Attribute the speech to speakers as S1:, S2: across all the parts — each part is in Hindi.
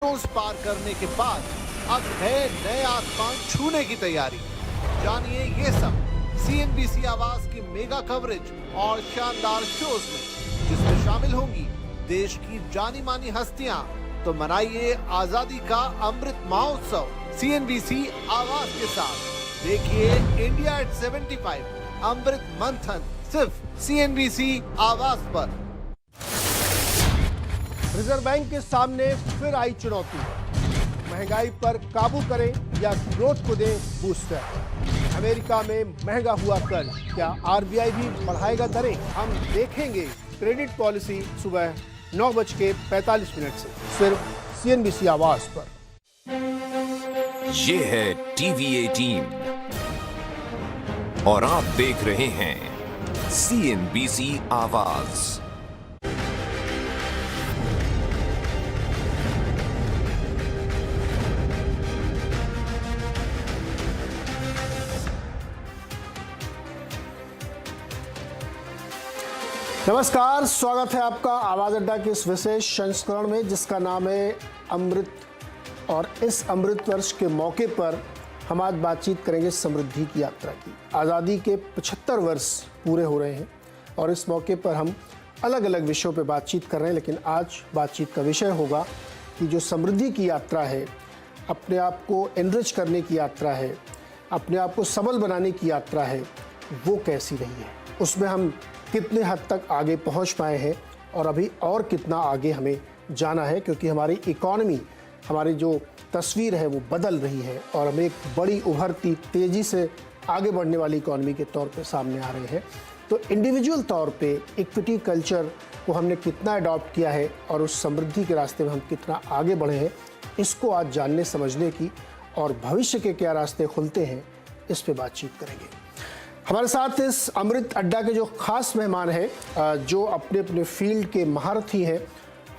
S1: रोज पार करने के बाद अब है नए आसमान छूने की तैयारी। जानिए ये सब सीएनबीसी आवाज की मेगा कवरेज और शानदार शोज में, जिसमें शामिल होंगी देश की जानी मानी हस्तियां। तो मनाइए आजादी का अमृत महोत्सव सीएनबीसी आवाज के साथ। देखिए इंडिया एट 75 अमृत मंथन सिर्फ सीएनबीसी आवाज पर।
S2: रिजर्व बैंक के सामने फिर आई चुनौती, महंगाई पर काबू करें या ग्रोथ को दें बूस्टर। अमेरिका में महंगा हुआ कर्ज, क्या आरबीआई भी बढ़ाएगा दरें? हम देखेंगे क्रेडिट पॉलिसी सुबह 9:45 से सिर्फ सीएनबीसी आवाज पर।
S3: ये है टीवी 18 और आप देख रहे हैं सीएनबीसी आवाज।
S2: नमस्कार, स्वागत है आपका आवाज अड्डा के इस विशेष संस्करण में जिसका नाम है अमृत। और इस अमृत वर्ष के मौके पर हम आज बातचीत करेंगे समृद्धि की यात्रा की। आज़ादी के 75 वर्ष पूरे हो रहे हैं और इस मौके पर हम अलग अलग विषयों पर बातचीत कर रहे हैं, लेकिन आज बातचीत का विषय होगा कि जो समृद्धि की यात्रा है, अपने आप को एनरिच करने की यात्रा है, अपने आप को सबल बनाने की यात्रा है, वो कैसी रही है, उसमें हम कितने हद तक आगे पहुंच पाए हैं और अभी और कितना आगे हमें जाना है, क्योंकि हमारी इकॉनमी, हमारी जो तस्वीर है वो बदल रही है और हम एक बड़ी उभरती तेज़ी से आगे बढ़ने वाली इकॉनमी के तौर पे सामने आ रहे हैं। तो इंडिविजुअल तौर पे इक्विटी कल्चर को हमने कितना अडॉप्ट किया है और उस समृद्धि के रास्ते में हम कितना आगे बढ़े हैं, इसको आज जानने समझने की और भविष्य के क्या रास्ते खुलते हैं, इस पर बातचीत करेंगे। हमारे साथ इस अमृत अड्डा के जो खास मेहमान हैं, जो अपने अपने फील्ड के महारथी हैं,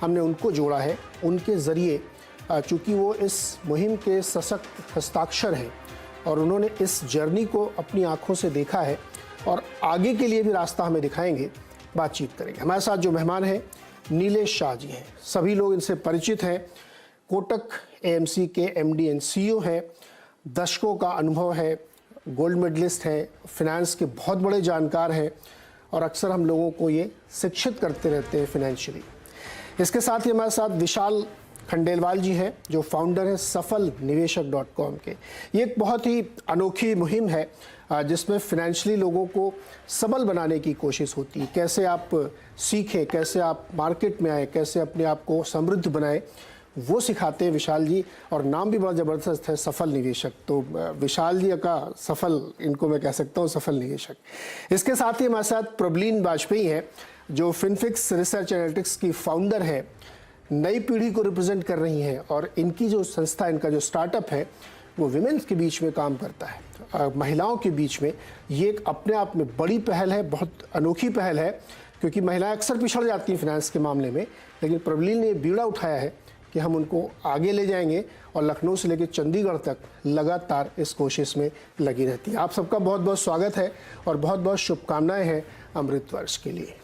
S2: हमने उनको जोड़ा है। उनके ज़रिए, चूँकि वो इस मुहिम के सशक्त हस्ताक्षर हैं और उन्होंने इस जर्नी को अपनी आंखों से देखा है और आगे के लिए भी रास्ता हमें दिखाएंगे, बातचीत करेंगे। हमारे साथ जो मेहमान हैं नीलेश शाह जी हैं, सभी लोग इनसे परिचित हैं। कोटक एएमसी के एमडी एंड सीईओ हैं, दशकों का अनुभव है, गोल्ड मेडलिस्ट है, फिनेंस के बहुत बड़े जानकार हैं और अक्सर हम लोगों को ये शिक्षित करते रहते हैं फिनेंशियली। इसके साथ ही हमारे साथ विशाल खंडेलवाल जी हैं, जो फाउंडर हैं सफल निवेशक.com के। ये एक बहुत ही अनोखी मुहिम है जिसमें फिनेंशियली लोगों को सबल बनाने की कोशिश होती है। कैसे आप सीखें, कैसे आप मार्केट में आए, कैसे अपने आप को समृद्ध बनाएं, वो सिखाते हैं विशाल जी। और नाम भी बड़ा ज़बरदस्त है, सफल निवेशक। तो विशाल जी का सफल, इनको मैं कह सकता हूँ सफल निवेशक। इसके साथ ही हमारे साथ प्रबलीन वाजपेयी हैं, जो फिनफिक्स रिसर्च एनालिटिक्स की फाउंडर है, नई पीढ़ी को रिप्रेजेंट कर रही हैं और इनकी जो संस्था, इनका जो स्टार्टअप है वो विमेंस के बीच में काम करता है, महिलाओं के बीच में। ये एक अपने आप में बड़ी पहल है, बहुत अनोखी पहल है, क्योंकि महिलाएं अक्सर पिछड़ जाती हैं फिनेंस के मामले में, लेकिन प्रबलीन ने बीड़ा उठाया है कि हम उनको आगे ले जाएंगे और लखनऊ से लेकर चंडीगढ़ तक लगातार इस कोशिश में लगी रहती है। आप सबका बहुत बहुत स्वागत है और बहुत बहुत शुभकामनाएं हैं अमृत वर्ष के लिए।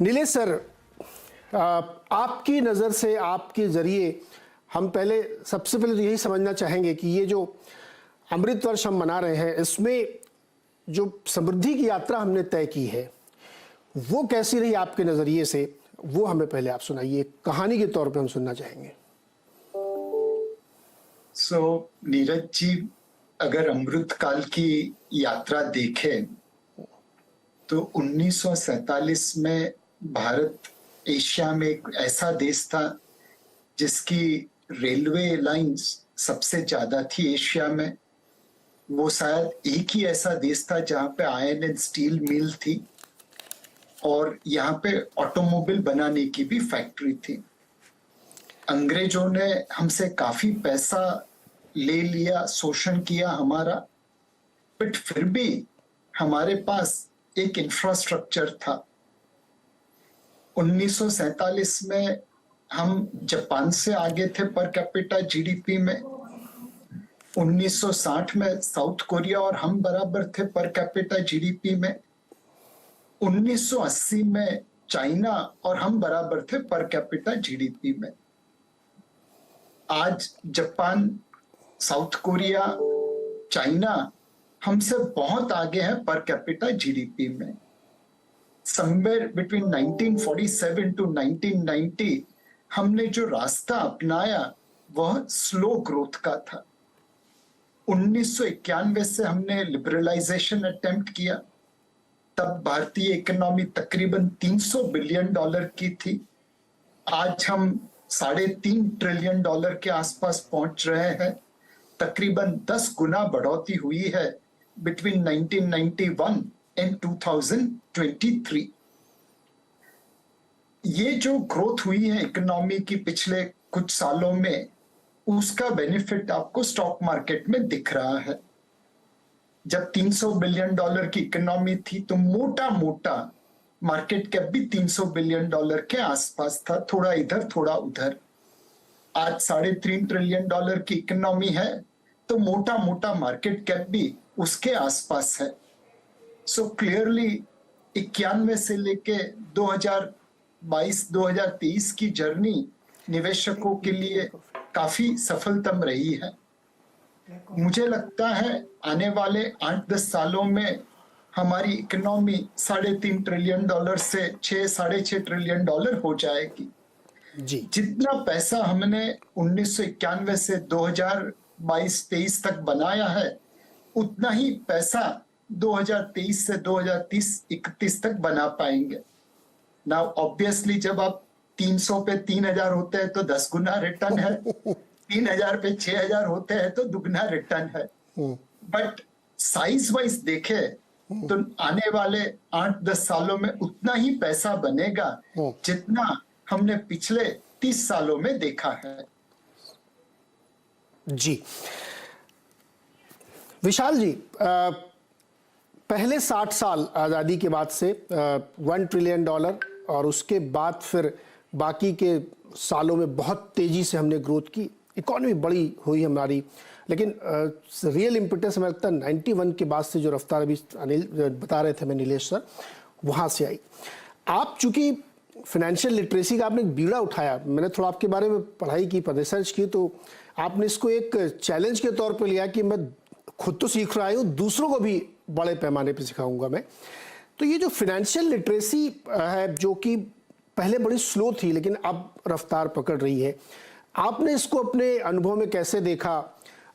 S2: नीलेश सर, आपकी नज़र से, आपके ज़रिए हम सबसे पहले तो यही समझना चाहेंगे कि ये जो अमृत वर्ष हम मना रहे हैं, इसमें जो समृद्धि की यात्रा हमने तय की है वो कैसी रही आपके नज़रिए से, वो हमें पहले आप सुनाइए, कहानी के तौर पे हम सुनना चाहेंगे।
S4: नीरज जी, अगर अमृत काल की यात्रा देखें तो 1947 में भारत एशिया में एक ऐसा देश था जिसकी रेलवे लाइंस सबसे ज्यादा थी एशिया में। वो शायद एक ही ऐसा देश था जहां पे आयरन एंड स्टील मिल थी और यहाँ पे ऑटोमोबाइल बनाने की भी फैक्ट्री थी। अंग्रेजों ने हमसे काफी पैसा ले लिया, शोषण किया हमारा, बट फिर भी हमारे पास एक इंफ्रास्ट्रक्चर था। 1947 में हम जापान से आगे थे पर कैपिटा जीडीपी में। 1960 में साउथ कोरिया और हम बराबर थे पर कैपिटा जीडीपी में। 1980 में चाइना और हम बराबर थे पर कैपिटा जीडीपी में। आज जापान, साउथ कोरिया, चाइना हमसे बहुत आगे है पर कैपिटा जीडीपी में। समवेयर बिटवीन 1947 टू 1990 हमने जो रास्ता अपनाया वह स्लो ग्रोथ का था। 1991 से हमने लिबरलाइजेशन अटेम्प्ट किया, तब भारतीय इकोनॉमी तकरीबन $300 बिलियन की थी। आज हम $3.5 ट्रिलियन के आसपास पहुंच रहे हैं। तकरीबन 10 गुना बढ़ोतरी हुई है बिटवीन 1991 एंड 2023। ये जो ग्रोथ हुई है इकोनॉमी की पिछले कुछ सालों में, उसका बेनिफिट आपको स्टॉक मार्केट में दिख रहा है। जब $300 बिलियन की इकोनॉमी थी तो मोटा मोटा मार्केट कैप भी $300 बिलियन के आसपास था, थोड़ा इधर थोड़ा उधर। आज $3.5 ट्रिलियन की इकोनॉमी है तो मोटा मोटा मार्केट कैप भी उसके आसपास है। सो क्लियरली 91 से लेके 2022-2023 की जर्नी निवेशकों के लिए काफी सफलतम रही है। मुझे लगता है आने वाले 8-10 सालों में हमारी इकोनॉमी $3.5 ट्रिलियन से 6-6.5 ट्रिलियन हो जाएगी।
S2: जी,
S4: जितना पैसा हमने 1991 से 2022-23 तक बनाया है, उतना ही पैसा 2023 से 2030-31 तक बना पाएंगे। नाउ ऑब्वियसली जब आप 300 पे 3000 होते हैं तो 10 गुना रिटर्न है, 3000 पे 6000 होते हैं तो दुगना रिटर्न है। बट साइज वाइज देखे तो आने वाले 8-10 सालों में उतना ही पैसा बनेगा जितना हमने पिछले 30 सालों में देखा है।
S2: जी विशाल जी, पहले 60 साल आज़ादी के बाद से $1 ट्रिलियन और उसके बाद फिर बाकी के सालों में बहुत तेज़ी से हमने ग्रोथ की, इकॉनमी बड़ी हुई हमारी। लेकिन रियल इम्पिटस हमें लगता है 91 के बाद से जो रफ्तार अभी अनिल बता रहे थे, मैं नीलेश सर, वहाँ से आई। आप चूँकि फाइनेंशियल लिटरेसी का आपने एक बीड़ा उठाया, मैंने थोड़ा आपके बारे में पढ़ाई की, रिसर्च की, तो आपने इसको एक चैलेंज के तौर पर लिया कि मैं खुद तो सीख रहा हूँ, दूसरों को भी बड़े पैमाने पर सिखाऊंगा मैं। तो ये जो फाइनेंशियल लिटरेसी है जो कि पहले बड़ी स्लो थी लेकिन अब रफ्तार पकड़ रही है, आपने इसको अपने अनुभव में कैसे देखा?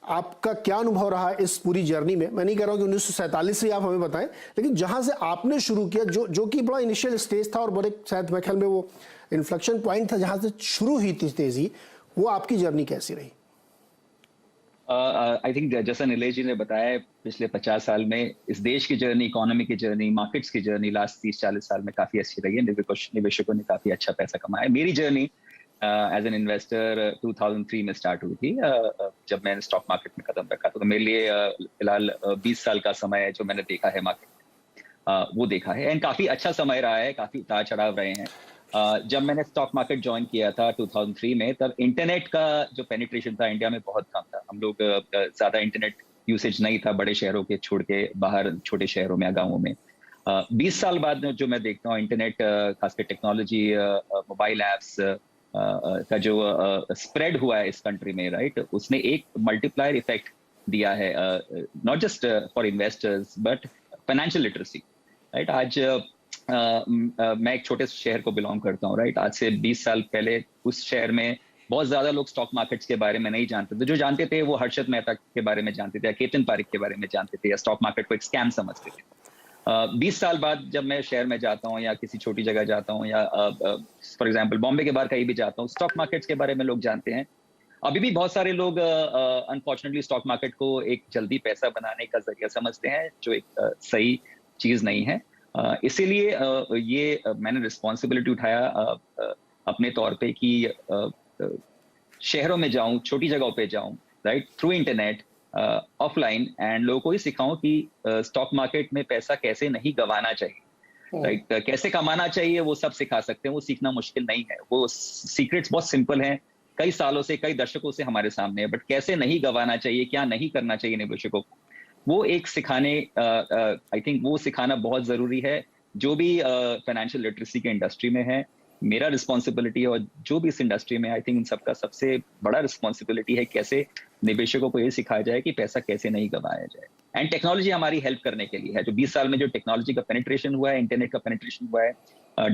S2: आपका क्या अनुभव रहा इस पूरी जर्नी में? मैं नहीं कह रहा हूँ कि 1947 से आप हमें बताएं, लेकिन जहां से आपने शुरू किया, जो कि बड़ा इनिशियल स्टेज था और बड़े शायद मेरे ख्याल में वो इन्फ्लेक्शन पॉइंट था जहां से शुरू हुई थी तेजी, वो आपकी जर्नी कैसी रही?
S5: आई थिंक जैसा नीलेश जी ने बताया, पिछले 50 साल में इस देश की जर्नी, इकोनॉमी की जर्नी, मार्केट्स की जर्नी लास्ट 30-40 साल में काफी अच्छी रही है। निवेशकों ने काफी अच्छा पैसा कमाया। मेरी जर्नी एज एन इन्वेस्टर 2003 में स्टार्ट हुई थी, जब मैंने स्टॉक मार्केट में कदम रखा। तो मेरे लिए फिलहाल 20 साल का समय है जो मैंने देखा है मार्केट में, वो देखा है। एंड काफी अच्छा समय रहा है, काफी उतार चढ़ाव रहे हैं। जब मैंने स्टॉक मार्केट ज्वाइन किया था 2003 में, तब इंटरनेट का जो पेनिट्रेशन था इंडिया में बहुत कम था। हम लोग ज्यादा इंटरनेट यूसेज नहीं था बड़े शहरों के छोड़ के, बाहर छोटे शहरों में या गाँवों में। 20 साल बाद जो मैं देखता हूँ, इंटरनेट, खासकर टेक्नोलॉजी, मोबाइल ऐप्स का जो स्प्रेड हुआ है इस कंट्री में, राइट, उसने एक मल्टीप्लायर इफेक्ट दिया है, not just for investors but financial literacy, right. आज मैं एक छोटे शहर को बिलोंग करता हूँ, राइट। आज से 20 साल पहले उस शहर में बहुत ज्यादा लोग स्टॉक मार्केट्स के बारे में नहीं जानते थे। जो जानते थे वो हर्षद मेहता के बारे में जानते थे, या केतन पारिक के बारे में जानते थे, या स्टॉक मार्केट को एक स्कैम समझते थे। 20 साल बाद जब मैं शहर में जाता हूँ या किसी छोटी जगह जाता हूँ, या फॉर एग्जांपल बॉम्बे के बाहर कहीं भी जाता हूँ, स्टॉक मार्केट्स के बारे में लोग जानते हैं। अभी भी बहुत सारे लोग अनफॉर्चुनेटली स्टॉक मार्केट को एक जल्दी पैसा बनाने का जरिया समझते हैं, जो एक सही चीज नहीं है। इसीलिए ये मैंने रिस्पॉन्सिबिलिटी उठाया अपने तौर पे कि शहरों में जाऊं, छोटी जगहों पे जाऊं, right, through internet, offline, and लोगों को ही सिखाऊं कि स्टॉक मार्केट में पैसा कैसे नहीं गंवाना चाहिए, राइट, कैसे कमाना चाहिए, वो सब सिखा सकते हैं। वो सीखना मुश्किल नहीं है, वो सीक्रेट्स बहुत सिंपल हैं, कई सालों से, कई दशकों से हमारे सामने है। बट कैसे नहीं गंवाना चाहिए, क्या नहीं करना चाहिए निवेशकों को, वो एक सिखाने, आई थिंक वो सिखाना बहुत जरूरी है। जो भी फाइनेंशियल लिटरेसी के इंडस्ट्री में है, मेरा रिस्पॉन्सिबिलिटी और जो भी इस इंडस्ट्री में आई थिंक इन सबका सबसे बड़ा रिस्पॉन्सिबिलिटी है कैसे निवेशकों को ये सिखाया जाए कि पैसा कैसे नहीं गंवाया जाए। एंड टेक्नोलॉजी हमारी हेल्प करने के लिए है। जो 20 साल में जो टेक्नोलॉजी का पेनिट्रेशन हुआ है, इंटरनेट का पेनिट्रेशन हुआ है,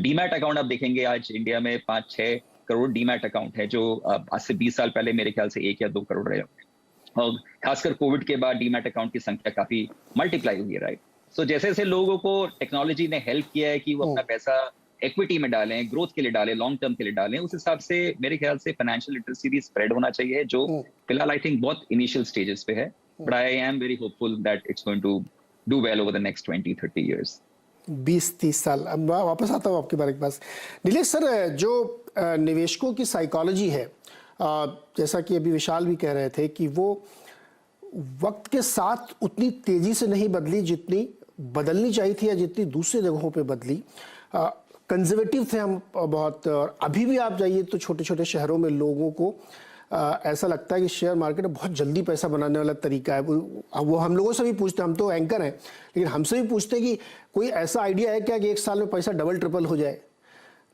S5: डीमैट अकाउंट आप देखेंगे आज इंडिया में 5-6 करोड़ डीमैट अकाउंट है, जो आज से 20 साल पहले मेरे ख्याल से 1 या 2 करोड़ रहे होंगे। और खासकर कोविड के बाद डीमैट अकाउंट की संख्या काफी मल्टीप्लाई हुई है, राइट। सो जैसे जैसे लोगों को टेक्नोलॉजी ने हेल्प किया है कि वो अपना पैसा इक्विटी में डालें, ग्रोथ के लिए डालें, लॉन्ग टर्म के लिए डालें, उस हिसाब से मेरे ख्याल से फाइनेंशियल लिटरेसी भी स्प्रेड होना चाहिए, जो फिलहाल आई थिंक बहुत इनिशियल स्टेजेस पे है, but I am very hopeful that it's going to do well over the next 20-30 years.
S2: 20-30 साल। अब वापस आता हूँ आपके बारे के पास। नीलेश सर, जो निवेशकों की साइकोलॉजी है, जैसा कि अभी विशाल भी कह रहे थे कि वो वक्त के साथ उतनी तेजी से नहीं बदली जितनी बदलनी चाहिए थी या जितनी दूसरी जगहों पे बदली। कंजर्वेटिव थे हम बहुत, और अभी भी आप जाइए तो छोटे छोटे शहरों में लोगों को ऐसा लगता है कि शेयर मार्केट बहुत जल्दी पैसा बनाने वाला तरीका है। वो हम लोगों से भी पूछते हैं, हम तो एंकर हैं, लेकिन हमसे भी पूछते हैं कि कोई ऐसा आइडिया है क्या कि 1 साल में पैसा डबल ट्रिपल हो जाए।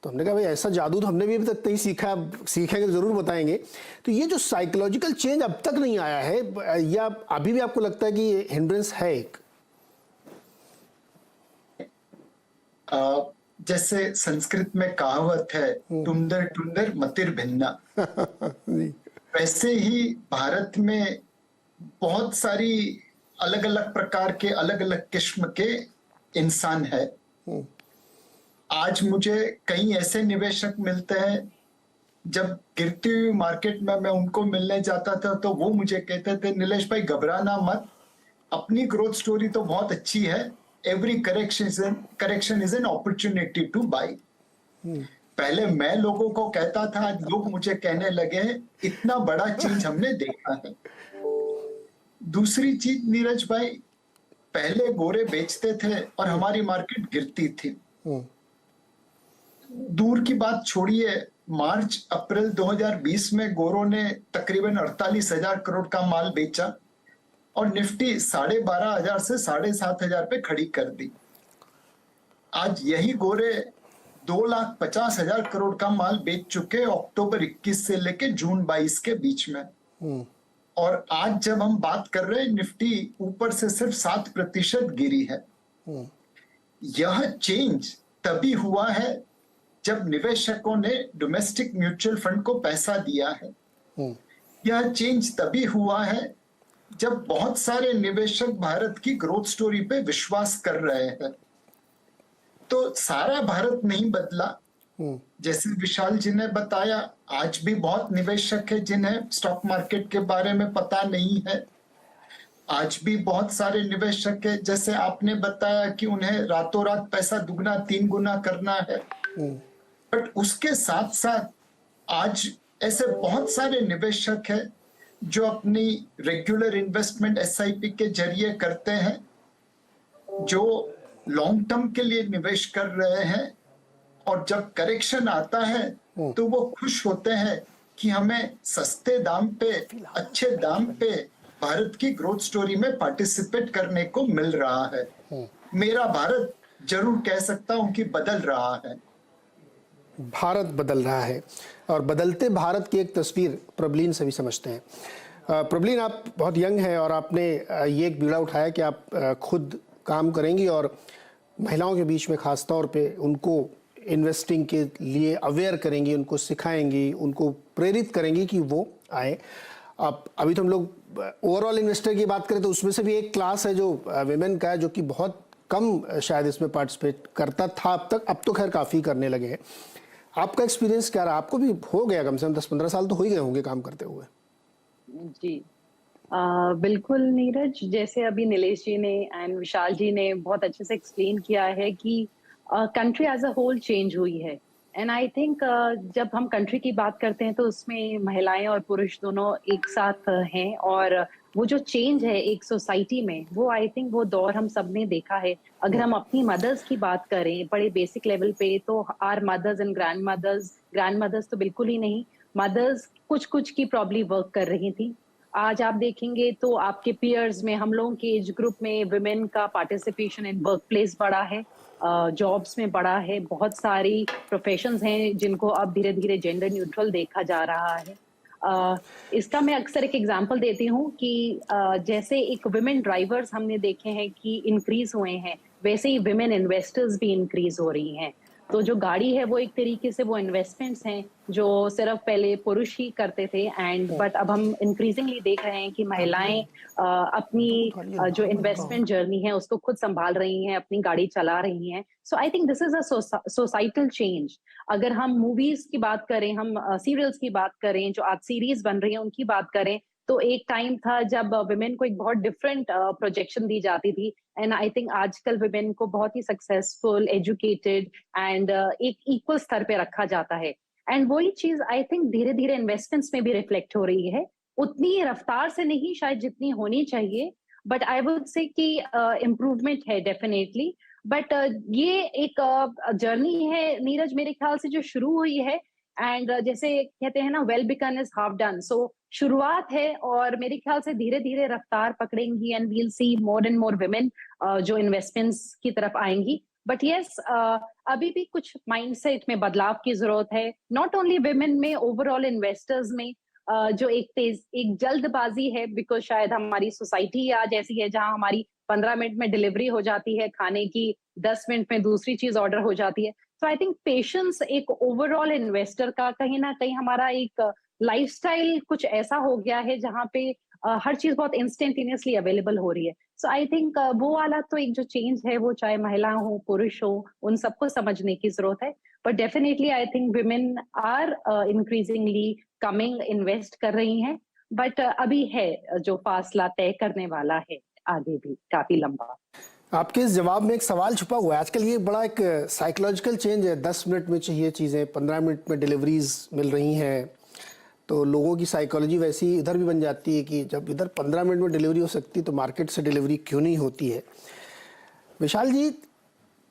S2: तो हमने कहा भाई ऐसा जादू तो हमने भी अभी तक नहीं सीखा, सीखेंगे तो ज़रूर बताएंगे। तो ये जो साइकोलॉजिकल चेंज अब तक नहीं आया है, या अभी भी आपको लगता है कि हिंड्रेंस है एक?
S4: जैसे संस्कृत में कहावत है, टुंदर टुंदर मतिर भिन्ना, वैसे ही भारत में बहुत सारी अलग अलग प्रकार के, अलग अलग किस्म के इंसान है। आज मुझे कई ऐसे निवेशक मिलते हैं, जब गिरती हुई मार्केट में मैं उनको मिलने जाता था तो वो मुझे कहते थे, नीलेश भाई घबराना मत, अपनी ग्रोथ स्टोरी तो बहुत अच्छी है, every correction is an opportunity to buy. पहले मैं लोगों को कहता था, आज लोग मुझे कहने लगे हैं, इतना बड़ा चीज हमने देखा है। दूसरी चीज नीरज भाई, पहले गोरे बेचते थे और हमारी मार्केट गिरती थी। दूर की बात छोड़िए, मार्च अप्रैल 2020 में गोरों ने तकरीबन 48,000 करोड़ का माल बेचा और निफ्टी 12,500 से 7,500 पे खड़ी कर दी। आज यही गोरे 2,50,000 करोड़ का माल बेच चुके अक्टूबर 21 से लेके जून 22 के बीच में। और आज जब हम बात कर रहे हैं, निफ्टी ऊपर से सिर्फ 7% गिरी है। यह चेंज तभी हुआ है जब निवेशकों ने डोमेस्टिक म्यूचुअल फंड को पैसा दिया है। यह चेंज तभी हुआ है जब बहुत सारे निवेशक भारत की ग्रोथ स्टोरी पे विश्वास कर रहे हैं। तो सारा भारत नहीं बदला। जैसे विशाल जी ने बताया, आज भी बहुत निवेशक है जिन्हें स्टॉक मार्केट के बारे में पता नहीं है। आज भी बहुत सारे निवेशक है, जैसे आपने बताया, कि उन्हें रातों रात पैसा दुगना 3 गुना करना है। बट उसके साथ साथ आज ऐसे बहुत सारे निवेशक हैं जो अपनी रेगुलर इन्वेस्टमेंट SIP के जरिए करते हैं, जो लॉन्ग टर्म के लिए निवेश कर रहे हैं, और जब करेक्शन आता है तो वो खुश होते हैं कि हमें सस्ते दाम पे, अच्छे दाम पे भारत की ग्रोथ स्टोरी में पार्टिसिपेट करने को मिल रहा है। मेरा भारत जरूर कह सकता हूं कि बदल रहा है।
S2: भारत बदल रहा है, और बदलते भारत की एक तस्वीर प्रबलीन से भी समझते हैं। प्रबलीन, आप बहुत यंग हैं और आपने ये एक बीड़ा उठाया कि आप खुद काम करेंगी और महिलाओं के बीच में खास तौर पे उनको इन्वेस्टिंग के लिए अवेयर करेंगी, उनको सिखाएंगी, उनको प्रेरित करेंगी कि वो आए। अब अभी तो हम लोग ओवरऑल इन्वेस्टर की बात करें तो उसमें से भी एक क्लास है जो विमेन का है, जो कि बहुत कम शायद इसमें पार्टिसिपेट करता था अब तक, अब तो खैर काफ़ी करने लगे हैं। आपका एक्सपीरियंस क्या रहा? आपको भी हो गया कम से कम 10-15 साल तो हो ही गए होंगे काम करते हुए।
S6: जी बिल्कुल नीरज, जैसे अभी नीलेश जी ने एंड विशाल जी ने बहुत अच्छे से एक्सप्लेन किया है कि country as a whole change हुई है। एंड आई थिंक जब हम कंट्री की बात करते हैं तो उसमें महिलाएं और पुरुष दोनों एक साथ हैं, और वो जो चेंज है एक सोसाइटी में, वो आई थिंक वो दौर हम सब ने देखा है। अगर हम अपनी मदर्स की बात करें बड़े बेसिक लेवल पे, तो our mothers and grandmothers तो बिल्कुल ही नहीं, मदर्स कुछ की प्रॉब्ली वर्क कर रही थी, आज आप देखेंगे तो आपके पीयर्स में, हम लोगों के एज ग्रुप में विमेन का पार्टिसिपेशन इन वर्क प्लेस बढ़ा है, जॉब्स में बढ़ा है। बहुत सारी प्रोफेशंस हैं जिनको अब धीरे धीरे जेंडर न्यूट्रल देखा जा रहा है। इसका मैं अक्सर एक एग्जांपल देती हूँ कि जैसे एक विमेन ड्राइवर्स हमने देखे हैं कि इंक्रीज हुए हैं, वैसे ही विमेन इन्वेस्टर्स भी इंक्रीज हो रही हैं। तो जो गाड़ी है वो एक तरीके से वो इन्वेस्टमेंट्स हैं जो सिर्फ पहले पुरुष ही करते थे, एंड बट अब हम इंक्रीजिंगली देख रहे हैं कि महिलाएं अपनी जो इन्वेस्टमेंट जर्नी है उसको खुद संभाल रही हैं, अपनी गाड़ी चला रही हैं। So I think this is a societal change. अगर हम मूवीज की बात करें, हम सीरियल्स की बात करें, जो आज सीरीज बन रही है उनकी बात करें, तो एक टाइम था जब विमेन को एक बहुत डिफरेंट प्रोजेक्शन दी जाती थी, एंड आई थिंक आजकल विमेन को बहुत ही सक्सेसफुल, एजुकेटेड एंड एक इक्वल स्तर पे रखा जाता है। एंड वही चीज आई थिंक धीरे धीरे इन्वेस्टमेंट्स में भी रिफ्लेक्ट हो रही है, उतनी रफ्तार से नहीं शायद जितनी होनी चाहिए, बट आई वुड से कि इम्प्रूवमेंट है डेफिनेटली। बट ये एक जर्नी है नीरज, मेरे ख्याल से जो शुरू हुई है, एंड जैसे कहते हैं ना, well begun is half done. So शुरुआत है और मेरे ख्याल से धीरे धीरे रफ्तार पकड़ेंगी, and we'll see more and more women जो इन्वेस्टमेंट्स की तरफ आएंगी। बट यस, अभी भी कुछ माइंडसेट में बदलाव की जरूरत है, नॉट ओनली विमेन में, ओवरऑल इन्वेस्टर्स में। जो एक जल्दबाजी है, बिकॉज शायद हमारी सोसाइटी आज ऐसी है जहां हमारी 15 मिनट में डिलीवरी हो जाती है खाने की, 10 मिनट में दूसरी चीज ऑर्डर हो जाती है। तो आई थिंक पेशेंस एक ओवरऑल इन्वेस्टर का कहीं ना कहीं हमारा एक लाइफस्टाइल कुछ ऐसा हो गया है जहां पे हर चीज बहुत इंस्टेंटेनियसली अवेलेबल हो रही है। सो आई थिंक वो वाला तो एक जो चेंज है वो चाहे महिला हो पुरुष हो, उन सबको समझने की जरूरत है। But definitely I think women are increasingly coming, invest कर रही हैं, बट अभी है जो फासला तय करने वाला है आगे भी काफी लंबा।
S2: आपके इस जवाब में एक सवाल छुपा हुआ है। आजकल ये बड़ा एक साइकोलॉजिकल चेंज है, 10 मिनट में चाहिए चीज़ें, 15 मिनट में डिलीवरीज मिल रही हैं, तो लोगों की साइकोलॉजी वैसी इधर भी बन जाती है कि जब इधर 15 मिनट में डिलीवरी हो सकती तो मार्केट से डिलीवरी क्यों नहीं होती है। विशाल जी,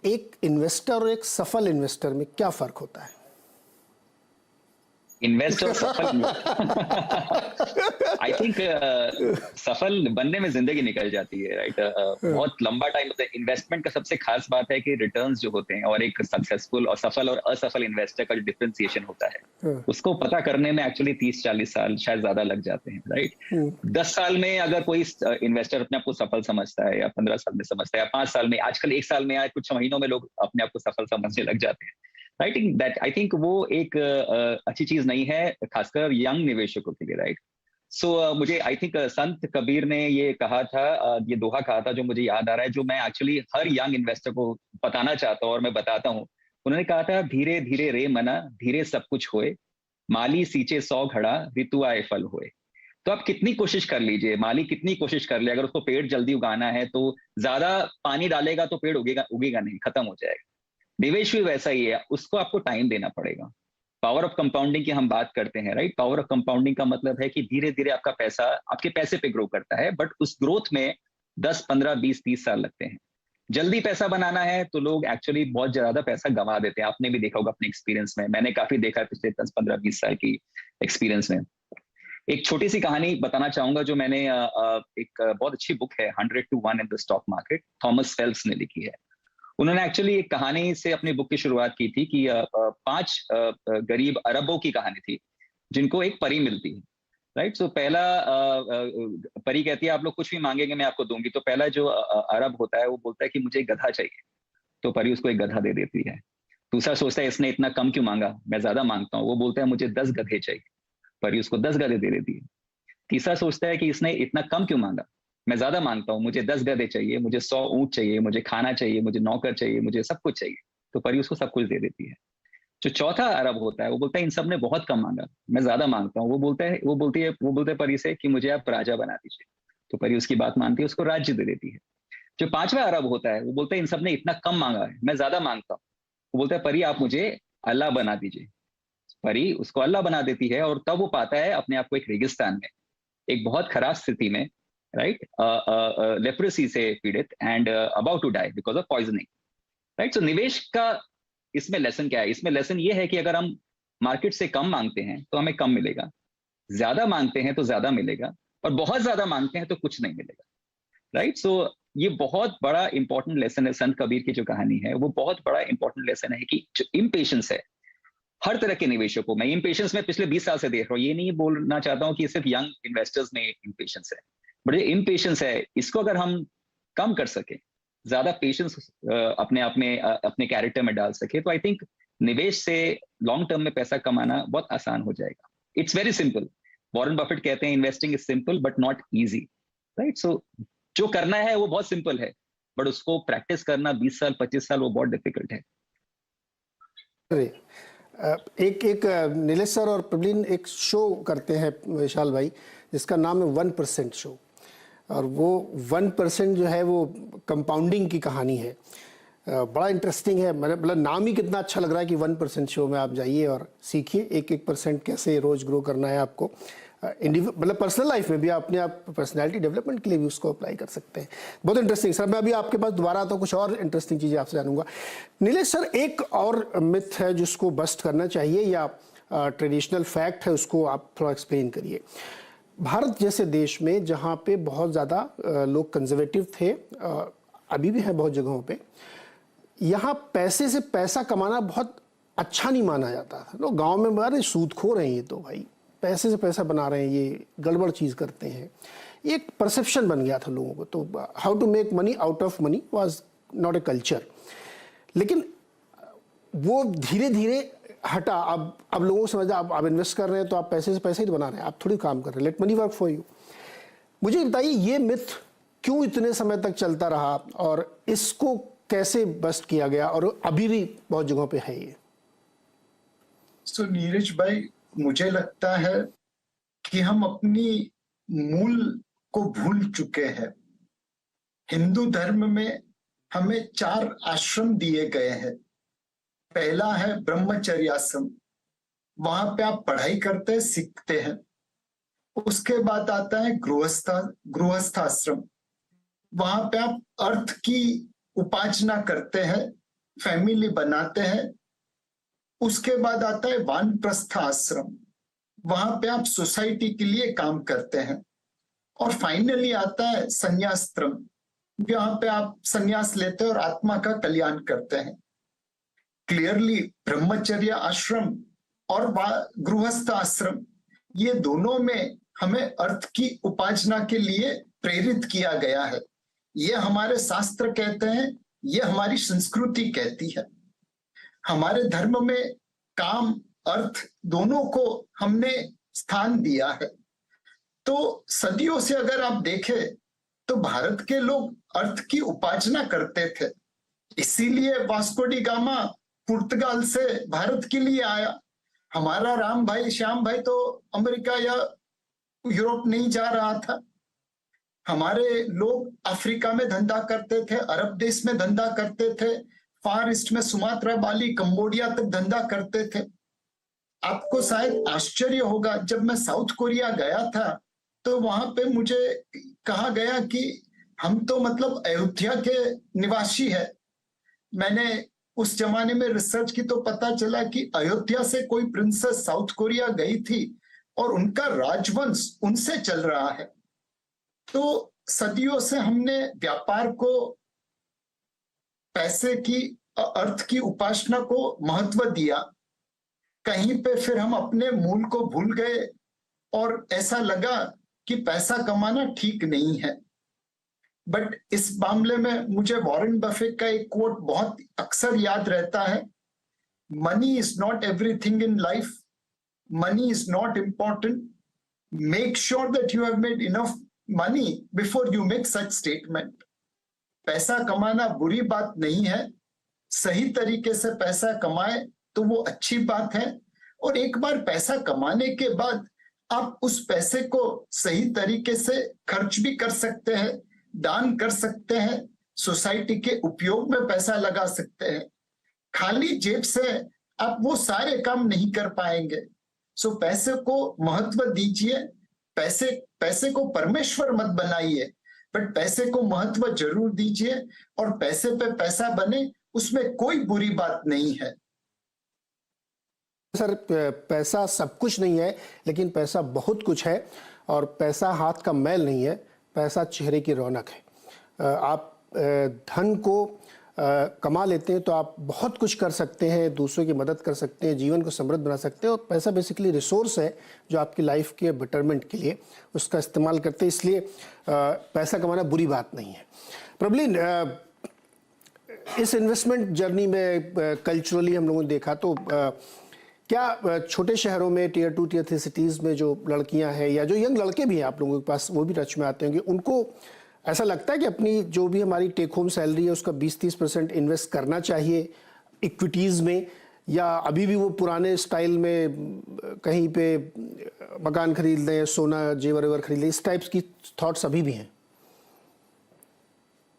S2: एक इन्वेस्टर और एक सफल इन्वेस्टर में क्या फ़र्क होता है?
S5: इन्वेस्टर सफल आई थिंक सफल बनने में जिंदगी निकल जाती है, राइट? बहुत लंबा टाइम होता है। इन्वेस्टमेंट का सबसे खास बात है कि रिटर्न्स जो होते हैं, और एक सक्सेसफुल और सफल और असफल इन्वेस्टर का जो डिफरेंशिएशन होता है उसको पता करने में एक्चुअली 30-40 साल शायद ज्यादा लग जाते हैं, राइट? 10 साल में अगर कोई इन्वेस्टर अपने आप को सफल समझता है, या 15 साल में समझता है, या 5 साल में, आजकल 1 साल में या कुछ महीनों में लोग अपने आप को सफल समझने लग जाते हैं, राइट? आई थिंक वो एक अच्छी चीज नहीं है, खासकर यंग निवेशकों के लिए, राइट? सो मुझे आई थिंक संत कबीर ने ये कहा था, ये दोहा कहा था जो मुझे याद आ रहा है, जो मैं एक्चुअली हर यंग इन्वेस्टर को बताना चाहता हूँ और मैं बताता हूँ। उन्होंने कहा था, धीरे धीरे रे मना, धीरे सब कुछ होए, माली सींचे 100 घड़ा, ऋतु आए फल होए। तो आप कितनी कोशिश कर लीजिए, माली कितनी कोशिश कर ले, अगर उसको पेड़ जल्दी उगाना है तो ज्यादा पानी डालेगा तो पेड़ उगेगा नहीं, खत्म हो जाएगा। निवेश भी वैसा ही है, उसको आपको टाइम देना पड़ेगा। पावर ऑफ कंपाउंडिंग की हम बात करते हैं, राइट? पावर ऑफ कंपाउंडिंग का मतलब है कि धीरे धीरे आपका पैसा आपके पैसे पे ग्रो करता है, बट उस ग्रोथ में 10, 15, 20, 30 साल लगते हैं। जल्दी पैसा बनाना है तो लोग एक्चुअली बहुत ज्यादा पैसा गंवा देते हैं। आपने भी देखा होगा अपने एक्सपीरियंस में, मैंने काफी देखा है पिछले 10, 15, 20 साल की एक्सपीरियंस में। एक छोटी सी कहानी बताना चाहूंगा जो मैंने एक बहुत अच्छी बुक है 100 to 1 in the stock market, Thomas Phelps ने लिखी है। उन्होंने एक्चुअली एक कहानी से अपनी बुक की शुरुआत की थी कि 5 गरीब अरबों की कहानी थी जिनको एक परी मिलती है, राइट? सो पहला परी कहती है आप लोग कुछ भी मांगेंगे मैं आपको दूंगी। तो पहला जो अरब होता है वो बोलता है कि मुझे एक गधा चाहिए, तो परी उसको एक गधा दे देती है। दूसरा सोचता है इसने इतना कम क्यों मांगा, मैं ज्यादा मांगता हूँ, वो बोलता है मुझे 10 गधे चाहिए, परी उसको 10 गधे दे देती है। तीसरा सोचता है कि इसने इतना कम क्यों मांगा, मैं ज्यादा मांगता हूँ, मुझे 10 गधे चाहिए, मुझे 100 ऊंट चाहिए, मुझे खाना चाहिए, मुझे नौकर चाहिए, मुझे सब कुछ चाहिए। तो परी उसको सब कुछ दे देती है। जो चौथा अरब होता है वो बोलता है इन सब ने बहुत कम मांगा, मैं ज्यादा मांगता हूँ। वो बोलते हैं परी से कि मुझे आप राजा बना दीजिए। तो परी उसकी बात मानती है, उसको राज्य दे देती है। जो 5वां अरब होता है वो बोलता है इन सब ने इतना कम मांगा है, मैं ज्यादा मांगता हूँ। वो बोलता है परी आप मुझे अल्लाह बना दीजिए। परी उसको अल्लाह बना देती है, और तब वो पाता है अपने आप को एक रेगिस्तान में, एक बहुत खराब स्थिति में, राइट? लेप्रेसी से पीड़ित, and about to die because of poisoning, right? So निवेश का इसमें लेसन क्या है? इसमें लेसन ये है कि अगर हम मार्केट से कम मांगते हैं तो हमें कम मिलेगा, ज्यादा मांगते हैं तो ज्यादा मिलेगा, और बहुत ज्यादा मांगते हैं तो कुछ नहीं मिलेगा, राइट? सो ये बहुत बड़ा इंपॉर्टेंट लेसन है, संत कबीर की जो कहानी है वो बहुत बड़ा इंपॉर्टेंट लेसन है कि जो इम्पेशंस है हर तरह के निवेशकों को, मैं इम्पेशंस में पिछले 20 साल से देख रहा हूँ, ये नहीं बोलना चाहता हूँ कि सिर्फ यंग इन्वेस्टर्स में इम्पेशंस है, बट ये इम्पेशंस है, इसको अगर हम कम कर सके, ज्यादा पेशेंस अपने कैरेक्टर में डाल सके, तो आई थिंक निवेश से लॉन्ग टर्म में पैसा कमाना बहुत आसान हो जाएगा. It's very simple. Warren Buffett कहते हैं investing is simple but not easy, right? So जो करना है वो बहुत सिंपल है, बट उसको प्रैक्टिस करना 20 साल 25 साल वो बहुत डिफिकल्ट है.
S2: एक नीलेश सर और प्रवीण एक शो करते हैं विशाल भाई, जिसका नाम है 1% शो, और वो 1% जो है वो कंपाउंडिंग की कहानी है. बड़ा इंटरेस्टिंग है, मतलब नाम ही कितना अच्छा लग रहा है कि 1% शो में आप जाइए और सीखिए 1% कैसे रोज ग्रो करना है आपको. मतलब पर्सनल लाइफ में भी आप अपने आप पर्सनैलिटी डेवलपमेंट के लिए भी उसको अप्लाई कर सकते हैं. बहुत इंटरेस्टिंग सर. मैं अभी आपके पास दोबारा आता हूँ, कुछ और इंटरेस्टिंग चीज़ें आपसे जानूंगा. नीलेश सर, एक और मिथ है जिसको बस्ट करना चाहिए या ट्रेडिशनल फैक्ट है, उसको आप थोड़ा एक्सप्लेन करिए. भारत जैसे देश में जहाँ पे बहुत ज़्यादा लोग कंजर्वेटिव थे, अभी भी है बहुत जगहों पे, यहाँ पैसे से पैसा कमाना बहुत अच्छा नहीं माना जाता था. लोग गाँव में अरे सूदखोर हैं ये, तो भाई पैसे से पैसा बना रहे हैं, ये गड़बड़ चीज़ करते हैं, ये एक परसेप्शन बन गया था लोगों को. तो how to make money out of money was not a culture. लेकिन वो धीरे धीरे हटा. अब लोगों को समझा आप इन्वेस्ट कर रहे हैं तो आप पैसे से पैसा ही बना रहे हैं, आप थोड़ी काम कर रहे हैं. Late money work for you. मुझे बताइए ये मिथ क्यों इतने समय तक चलता रहा और इसको कैसे बस्ट किया गया और अभी भी बहुत जगहों पे है ये?
S4: तो नीरज भाई, मुझे लगता है कि हम अपनी मूल को भूल चुके हैं. हिंदू धर्म में हमें 4 आश्रम दिए गए हैं. पहला है ब्रह्मचर्य आश्रम, वहां पे आप पढ़ाई करते हैं, सीखते हैं. उसके बाद आता है गृहस्थ आश्रम, वहां पे आप अर्थ की उपासना करते हैं, फैमिली बनाते हैं. उसके बाद आता है वानप्रस्थ आश्रम, वहां पे आप सोसाइटी के लिए काम करते हैं. और फाइनली आता है संन्यासत्रम, जहां पे आप संन्यास लेते हैं और आत्मा का कल्याण करते हैं. क्लियरली ब्रह्मचर्य आश्रम और गृहस्थ आश्रम, ये दोनों में हमें अर्थ की उपासना के लिए प्रेरित किया गया है. ये हमारे शास्त्र कहते हैं, ये हमारी संस्कृति कहती है. हमारे धर्म में काम अर्थ दोनों को हमने स्थान दिया है. तो सदियों से अगर आप देखें तो भारत के लोग अर्थ की उपासना करते थे. इसीलिए वास्को डी गामा पुर्तगाल से भारत के लिए आया. हमारा राम भाई श्याम भाई तो अमेरिका या यूरोप नहीं जा रहा था. हमारे लोग अफ्रीका में धंधा करते थे, अरब देश में धंधा करते थे, फार ईस्ट में सुमात्रा, बाली, कंबोडिया तक धंधा करते थे. आपको शायद आश्चर्य होगा, जब मैं साउथ कोरिया गया था तो वहां पे मुझे कहा गया कि हम तो मतलब अयोध्या के निवासी है. मैंने उस जमाने में रिसर्च की तो पता चला कि अयोध्या से कोई प्रिंसेस साउथ कोरिया गई थी और उनका राजवंश उनसे चल रहा है. तो सदियों से हमने व्यापार को, पैसे की, अर्थ की उपासना को महत्व दिया. कहीं पे फिर हम अपने मूल को भूल गए और ऐसा लगा कि पैसा कमाना ठीक नहीं है. बट इस मामले में मुझे वॉरेन बफेट का एक कोट बहुत अक्सर याद रहता है, money is not everything in life, money is not important, make sure that you have made enough money before you make such statement. पैसा कमाना बुरी बात नहीं है, सही तरीके से पैसा कमाए तो वो अच्छी बात है. और एक बार पैसा कमाने के बाद आप उस पैसे को सही तरीके से खर्च भी कर सकते हैं, दान कर सकते हैं, सोसाइटी के उपयोग में पैसा लगा सकते हैं. खाली जेब से आप वो सारे काम नहीं कर पाएंगे. सो पैसे को महत्व दीजिए. पैसे को परमेश्वर मत बनाइए, बट पैसे को महत्व जरूर दीजिए. और पैसे पे पैसा बने, उसमें कोई बुरी बात नहीं है.
S2: सर, पैसा सब कुछ नहीं है, लेकिन पैसा बहुत कुछ है. और पैसा हाथ का मैल नहीं है, पैसा चेहरे की रौनक है। आप धन को कमा लेते हैं तो आप बहुत कुछ कर सकते हैं, दूसरों की मदद कर सकते हैं, जीवन को समृद्ध बना सकते हैं। और पैसा बेसिकली रिसोर्स है जो आपकी लाइफ के बेटरमेंट के लिए उसका इस्तेमाल करते हैं, इसलिए पैसा कमाना बुरी बात नहीं है। प्रबलीन, इस इन्वेस्टमेंट जर्नी में कल्चरली हम लोगों ने देखा तो क्या छोटे शहरों में टियर 2 टियर 3 सिटीज़ में जो लड़कियां हैं या जो यंग लड़के भी हैं आप लोगों के पास, वो भी टच में आते होंगे, उनको ऐसा लगता है कि अपनी जो भी हमारी टेक होम सैलरी है उसका 20-30% इन्वेस्ट करना चाहिए इक्विटीज़ में, या अभी भी वो पुराने स्टाइल में कहीं पे मकान खरीद लें, सोना जेवर वेवर खरीद लें, इस टाइप्स की थॉट्स अभी भी हैं?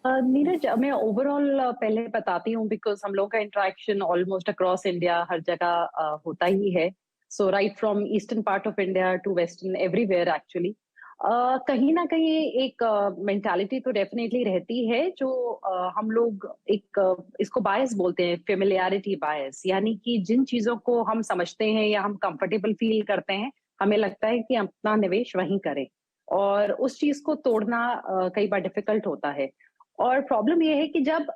S6: नीरज, मैं ओवरऑल पहले बताती हूँ, बिकॉज हम लोगों का इंटरेक्शन ऑलमोस्ट अक्रॉस इंडिया हर जगह होता ही है। So right from eastern part of India to western, everywhere actually कहीं ना कहीं एक मेंटालिटी तो डेफिनेटली रहती है जो हम लोग इसको बायस बोलते हैं, फेमिलियरिटी बायस, यानी कि जिन चीजों को हम समझते हैं या हम कंफर्टेबल फील करते हैं, हमें लगता है कि अपना निवेश वहीं करें, और उस चीज को तोड़ना कई बार डिफिकल्ट होता है। और प्रॉब्लम ये है कि जब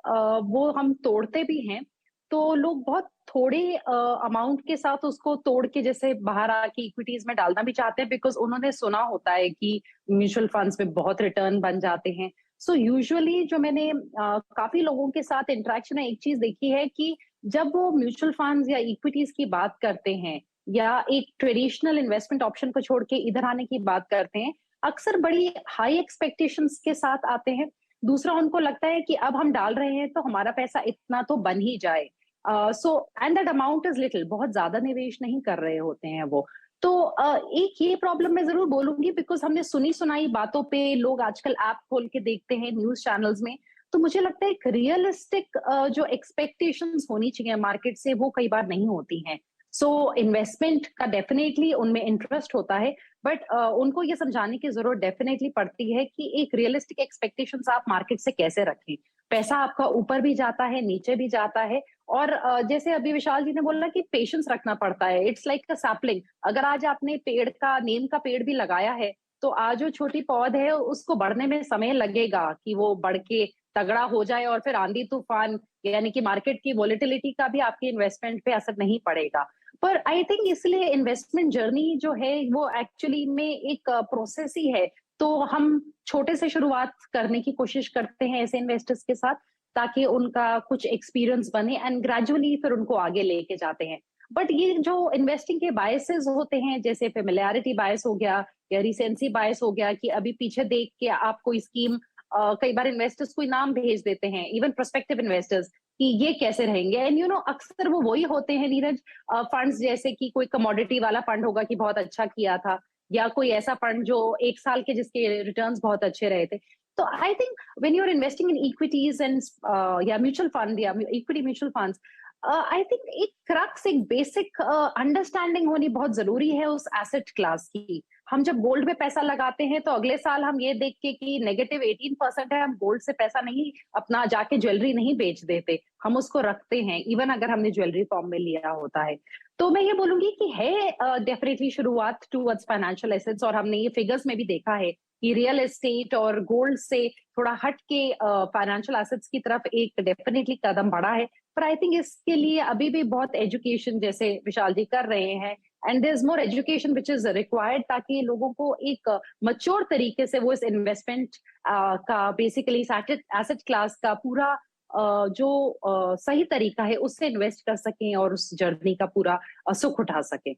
S6: वो हम तोड़ते भी हैं तो लोग बहुत थोड़े अमाउंट के साथ उसको तोड़ के जैसे बाहर आके इक्विटीज में डालना भी चाहते हैं, बिकॉज उन्होंने सुना होता है कि म्यूचुअल फंड्स में बहुत रिटर्न बन जाते हैं। सो यूजुअली जो मैंने काफी लोगों के साथ इंटरेक्शन में एक चीज देखी है कि जब वो म्यूचुअल फंड्स या इक्विटीज की बात करते हैं या एक ट्रेडिशनल इन्वेस्टमेंट ऑप्शन को छोड़ के इधर आने की बात करते हैं, अक्सर बड़ी हाई एक्सपेक्टेशंस के साथ आते हैं। दूसरा, उनको लगता है कि अब हम डाल रहे हैं तो हमारा पैसा इतना तो बन ही जाए, so and that amount is little, बहुत ज्यादा निवेश नहीं कर रहे होते हैं वो। तो एक ये प्रॉब्लम मैं जरूर बोलूंगी, बिकॉज हमने सुनी सुनाई बातों पे लोग आजकल ऐप खोल के देखते हैं न्यूज चैनल्स में, तो मुझे लगता है एक रियलिस्टिक जो एक्सपेक्टेशंस होनी चाहिए मार्केट से वो कई बार नहीं होती हैं। सो इन्वेस्टमेंट का डेफिनेटली उनमें इंटरेस्ट होता है, बट उनको ये समझाने की जरूरत डेफिनेटली पड़ती है कि एक रियलिस्टिक एक्सपेक्टेशंस आप मार्केट से कैसे रखें। पैसा आपका ऊपर भी जाता है, नीचे भी जाता है, और जैसे अभी विशाल जी ने बोला कि पेशेंस रखना पड़ता है। It's like a sapling. अगर आज आपने पेड़ का, नीम का पेड़ भी लगाया है, तो आज जो छोटी पौध है उसको बढ़ने में समय लगेगा कि वो बढ़ के तगड़ा हो जाए, और फिर आंधी तूफान यानी कि मार्केट की वॉलेटिलिटी का भी आपकी इन्वेस्टमेंट पे असर नहीं पड़ेगा। पर आई थिंक इसलिए इन्वेस्टमेंट जर्नी जो है वो एक्चुअली में एक प्रोसेस ही है। तो हम छोटे से शुरुआत करने की कोशिश करते हैं ऐसे इन्वेस्टर्स के साथ, ताकि उनका कुछ एक्सपीरियंस बने एंड ग्रेजुअली फिर उनको आगे लेके जाते हैं। बट ये जो इन्वेस्टिंग के बायसेस होते हैं, जैसे फेमिलियरिटी बायस हो गया या रिसेंसी बायस हो गया, कि अभी पीछे देख के आप कोई स्कीम, कई बार इन्वेस्टर्स कोई नाम भेज देते हैं, इवन प्रोस्पेक्टिव इन्वेस्टर्स, कि ये कैसे रहेंगे, एंड यू नो अक्सर वो वही होते हैं नीरज, फंड्स जैसे कि कोई कमोडिटी वाला फंड होगा कि बहुत अच्छा किया था, या कोई ऐसा फंड जो 1 साल के जिसके रिटर्न्स बहुत अच्छे रहे थे। तो I think when you are investing in equities and या म्यूचुअल फंड या equity mutual funds, I think एक क्रक्स, एक बेसिक अंडरस्टैंडिंग होनी बहुत जरूरी है उस एसेट क्लास की। हम जब गोल्ड में पैसा लगाते हैं तो अगले साल हम ये देख के कि नेगेटिव 18% है, हम गोल्ड से पैसा नहीं, अपना जाके ज्वेलरी नहीं बेच देते, हम उसको रखते हैं, इवन अगर हमने ज्वेलरी फॉर्म में लिया होता है। तो मैं ये बोलूंगी कि है डेफिनेटली शुरुआत टूवर्ड्स फाइनेंशियल एसेट्स, और हमने ये फिगर्स में भी देखा है कि रियल एस्टेट और गोल्ड से थोड़ा हट के फाइनेंशियल एसेट्स की तरफ एक डेफिनेटली कदम बढ़ा है। पर आई थिंक इसके लिए अभी भी बहुत एजुकेशन, जैसे विशाल जी कर रहे हैं, and there is more education which is required, ताकि लोगों को एक मैच्योर तरीके से वो इस इन्वेस्टमेंट का, बेसिकली एसेट क्लास का पूरा जो सही तरीका है उससे इन्वेस्ट कर सकें और उस जर्नी का पूरा सुख उठा सकें।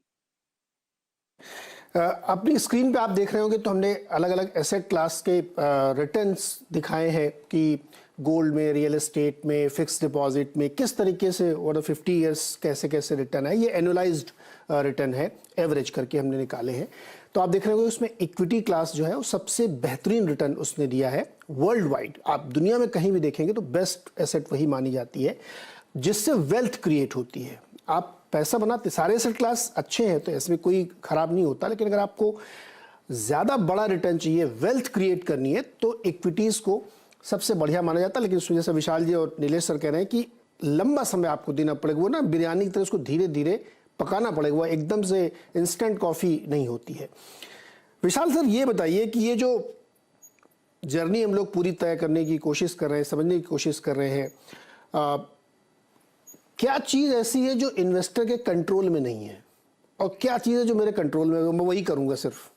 S2: अपनी स्क्रीन पे आप देख रहे होंगे तो हमने अलग अलग एसेट क्लास के रिटर्न्स दिखाए हैं कि गोल्ड में, रियल एस्टेट में, फिक्स डिपॉजिट में किस तरीके से ओवर 50 इयर्स कैसे कैसे रिटर्न है। ये एनुअलाइज्ड रिटर्न है, एवरेज करके हमने निकाले हैं। तो आप देख रहे होंगे उसमें इक्विटी क्लास जो है वो सबसे बेहतरीन रिटर्न उसने दिया है वर्ल्ड वाइड। आप दुनिया में कहीं भी देखेंगे तो बेस्ट एसेट वही मानी जाती है जिससे वेल्थ क्रिएट होती है। आप पैसा बनाते, सारे एसेट क्लास अच्छे हैं तो इसमें कोई खराब नहीं होता, लेकिन अगर आपको ज़्यादा बड़ा रिटर्न चाहिए, वेल्थ क्रिएट करनी है, तो इक्विटीज़ को सबसे बढ़िया माना जाता है। लेकिन इसमें जैसे विशाल जी और नीलेश सर कह रहे हैं कि लंबा समय आपको देना पड़ेगा, वो ना बिरयानी की तरह उसको धीरे धीरे पकाना पड़ेगा, वो एकदम से इंस्टेंट कॉफ़ी नहीं होती है। विशाल सर, ये बताइए कि ये जो जर्नी हम लोग पूरी तय करने की कोशिश कर रहे हैं, समझने की कोशिश कर रहे हैं, क्या चीज़ ऐसी है जो इन्वेस्टर के कंट्रोल में नहीं है और क्या चीज़ है जो मेरे कंट्रोल में है, मैं वही करूंगा सिर्फ?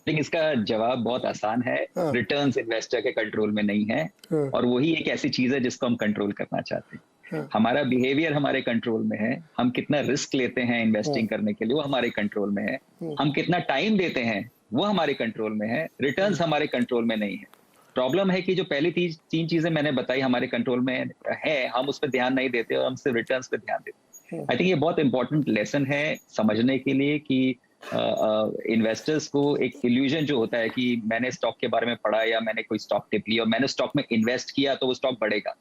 S5: लेकिन इसका जवाब बहुत आसान है।
S2: हाँ।
S5: रिटर्न्स इन्वेस्टर के कंट्रोल में नहीं है।
S2: हाँ।
S5: और वही एक ऐसी चीज है जिसको हम कंट्रोल करना चाहते हैं।
S2: हाँ।
S5: हमारा बिहेवियर हमारे कंट्रोल में है। हम कितना रिस्क लेते हैं इन्वेस्टिंग करने के लिए, वो हमारे कंट्रोल में है। हम कितना टाइम देते हैं, वो हमारे कंट्रोल में है। रिटर्न्स हमारे कंट्रोल में नहीं है। प्रॉब्लम है कि जो पहली तीन चीजें मैंने बताई हमारे कंट्रोल में है, हम उस पर ध्यान नहीं देते और हम सिर्फ रिटर्न्स पे ध्यान देते हैं। आई थिंक ये बहुत इंपॉर्टेंट लेसन है समझने के लिए कि इन्वेस्टर्स को एक इल्यूजन जो होता है कि मैंने स्टॉक के बारे में पढ़ा या मैंने कोई स्टॉक टिप लिया और मैंने स्टॉक में इन्वेस्ट किया तो वो स्टॉक बढ़ेगा,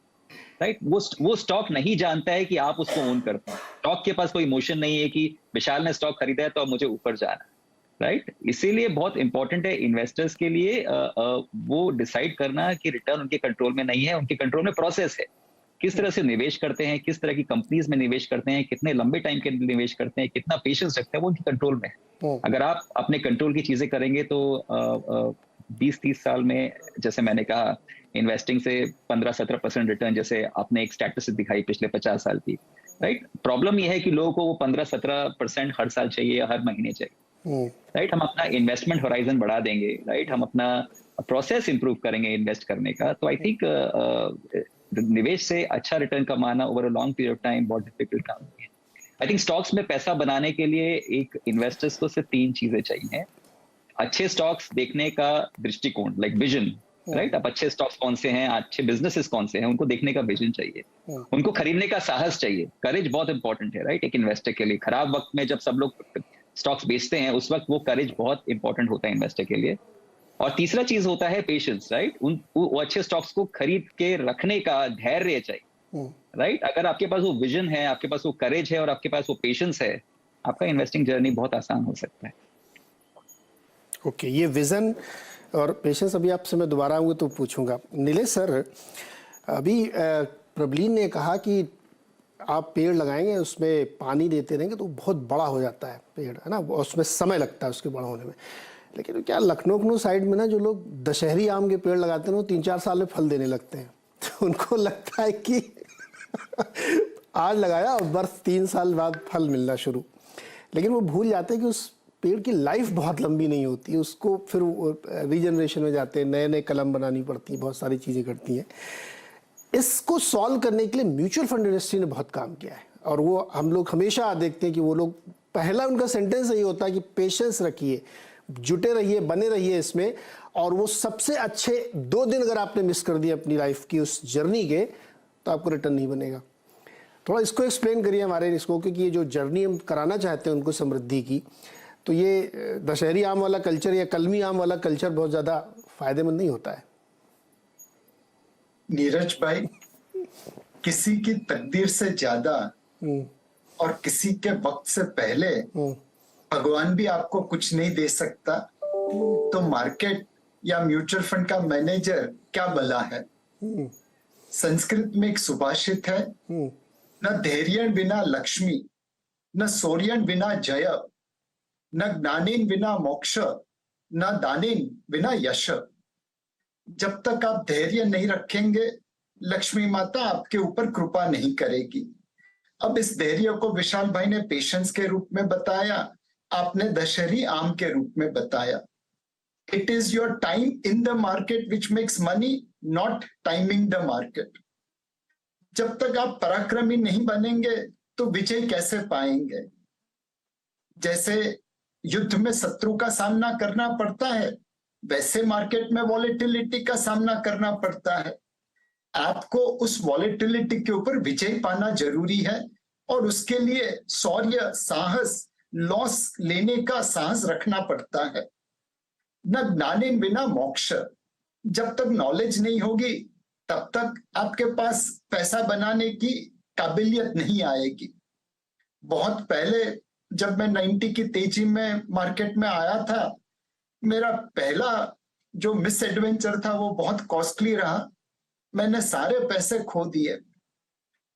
S5: राइट? वो स्टॉक नहीं जानता है कि आप उसको ओन करते हैं। स्टॉक के पास कोई इमोशन नहीं है कि विशाल ने स्टॉक खरीदा है तो अब मुझे ऊपर जाना है, राइट? इसीलिए बहुत इंपॉर्टेंट है इन्वेस्टर्स के लिए वो डिसाइड करना कि रिटर्न उनके कंट्रोल में नहीं है, उनके कंट्रोल में प्रोसेस है। किस तरह से निवेश करते हैं, किस तरह की कंपनीज में निवेश करते हैं, कितने लंबे टाइम के निवेश करते हैं, कितना पेशेंस रखते हैं, वो उनके कंट्रोल में है। अगर आप अपने कंट्रोल की चीजें करेंगे तो 20-30 साल में, जैसे मैंने कहा, इन्वेस्टिंग से 15-17% रिटर्न, जैसे आपने एक स्टैटिस्टिक दिखाई पिछले 50 साल की, राइट? प्रॉब्लम यह है कि लोगों को वो 15-17% हर साल चाहिए या हर महीने चाहिए, राइट? हम अपना इन्वेस्टमेंट होराइजन बढ़ा देंगे, राइट? हम अपना प्रोसेस इंप्रूव करेंगे इन्वेस्ट करने का, तो आई थिंक निवेश से अच्छा रिटर्न कमाना over a long period of time बहुत डिफिकल्ट काम है। आई थिंक स्टॉक्स में पैसा बनाने के लिए एक इन्वेस्टर्स को सिर्फ 3 चीजें चाहिए। अच्छे स्टॉक्स देखने का दृष्टिकोण, लाइक विजन, राइट? अब अच्छे स्टॉक्स कौन से हैं, अच्छे बिजनेसेस कौन से हैं, उनको देखने का विजन चाहिए। उनको खरीदने का साहस चाहिए। करेज बहुत इंपॉर्टेंट है, राइट? एक इन्वेस्टर के लिए खराब वक्त में जब सब लोग स्टॉक्स बेचते हैं, उस वक्त वो करेज बहुत इंपॉर्टेंट होता है इन्वेस्टर के लिए। और तीसरा चीज होता है पेशेंस, राइट? वो अच्छे स्टॉक्स को खरीद के रखने का धैर्य चाहिए, राइट? अगर आपके पास वो विजन है, आपके पास वो करेज है और आपके पास वो पेशेंस है, आपका इन्वेस्टिंग जर्नी बहुत आसान हो सकता है।
S2: ओके, ये विजन और पेशेंस अभी आपसे मैं दोबारा आऊँगा तो पूछूंगा। नीलेश सर, अभी प्रबलीन ने कहा कि आप पेड़ लगाएंगे, उसमें पानी देते रहेंगे तो बहुत बड़ा हो जाता है पेड़, है ना? उसमें समय लगता है उसके बड़ा होने में। लेकिन क्या लखनऊ साइड में ना जो लोग दशहरी आम के पेड़ लगाते हैं वो 3-4 साल में फल देने लगते हैं, तो उनको लगता है कि आज लगाया और बस 3 साल बाद फल मिलना शुरू। लेकिन वो भूल जाते हैं कि उस पेड़ की लाइफ बहुत लंबी नहीं होती, उसको फिर रीजनरेशन में जाते हैं, नए नए कलम बनानी पड़ती है, बहुत सारी चीज़ें करती हैं। इसको सॉल्व करने के लिए म्यूचुअल फंड इंडस्ट्री ने बहुत काम किया है और वो हम लोग हमेशा देखते हैं कि वो लोग, पहला उनका सेंटेंस यही होता है कि पेशेंस रखिए, जुटे रहिए, बने रहिए इसमें। और वो सबसे अच्छे 2 दिन अगर आपने मिस कर दिए अपनी लाइफ की उस जर्नी के, तो आपको रिटर्न नहीं बनेगा। थोड़ा इसको एक्सप्लेन करिए हमारे इसको, क्योंकि ये जो जर्नी हम कराना चाहते हैं उनको समृद्धि की, तो ये दशहरी आम वाला कल्चर या कलमी आम वाला कल्चर बहुत ज़्यादा फायदेमंद नहीं होता है।
S4: नीरज भाई, किसी की तकदीर से ज्यादा और किसी के वक्त से पहले भगवान भी आपको कुछ नहीं दे सकता, तो मार्केट या म्यूचुअल फंड का मैनेजर क्या भला है। संस्कृत में एक सुभाषित है, न धैर्यन बिना लक्ष्मी, न शौर्यन बिना जय, न ज्ञानेन बिना मोक्ष, न दानेन बिना यश। जब तक आप धैर्य नहीं रखेंगे, लक्ष्मी माता आपके ऊपर कृपा नहीं करेगी। अब इस धैर्य को विशाल भाई ने पेशेंस के रूप में बताया, आपने दशहरी आम के रूप में बताया। It is your time in the market which makes money, not timing the market. जब तक आप पराक्रमी नहीं बनेंगे तो विजय कैसे पाएंगे। जैसे युद्ध में शत्रु का सामना करना पड़ता है, वैसे मार्केट में वॉलेटिलिटी का सामना करना पड़ता है। आपको उस वॉलेटिलिटी के ऊपर विजय पाना जरूरी है और उसके लिए शौर्य, साहस, लॉस लेने का साहस रखना पड़ता है। न ज्ञानेन बिना मोक्ष। जब तक नॉलेज नहीं होगी तब तक आपके पास पैसा बनाने की काबिलियत नहीं आएगी। बहुत पहले जब मैं 90 की तेजी में मार्केट में आया था, मेरा पहला जो मिस एडवेंचर था वो बहुत कॉस्टली रहा। मैंने सारे पैसे खो दिए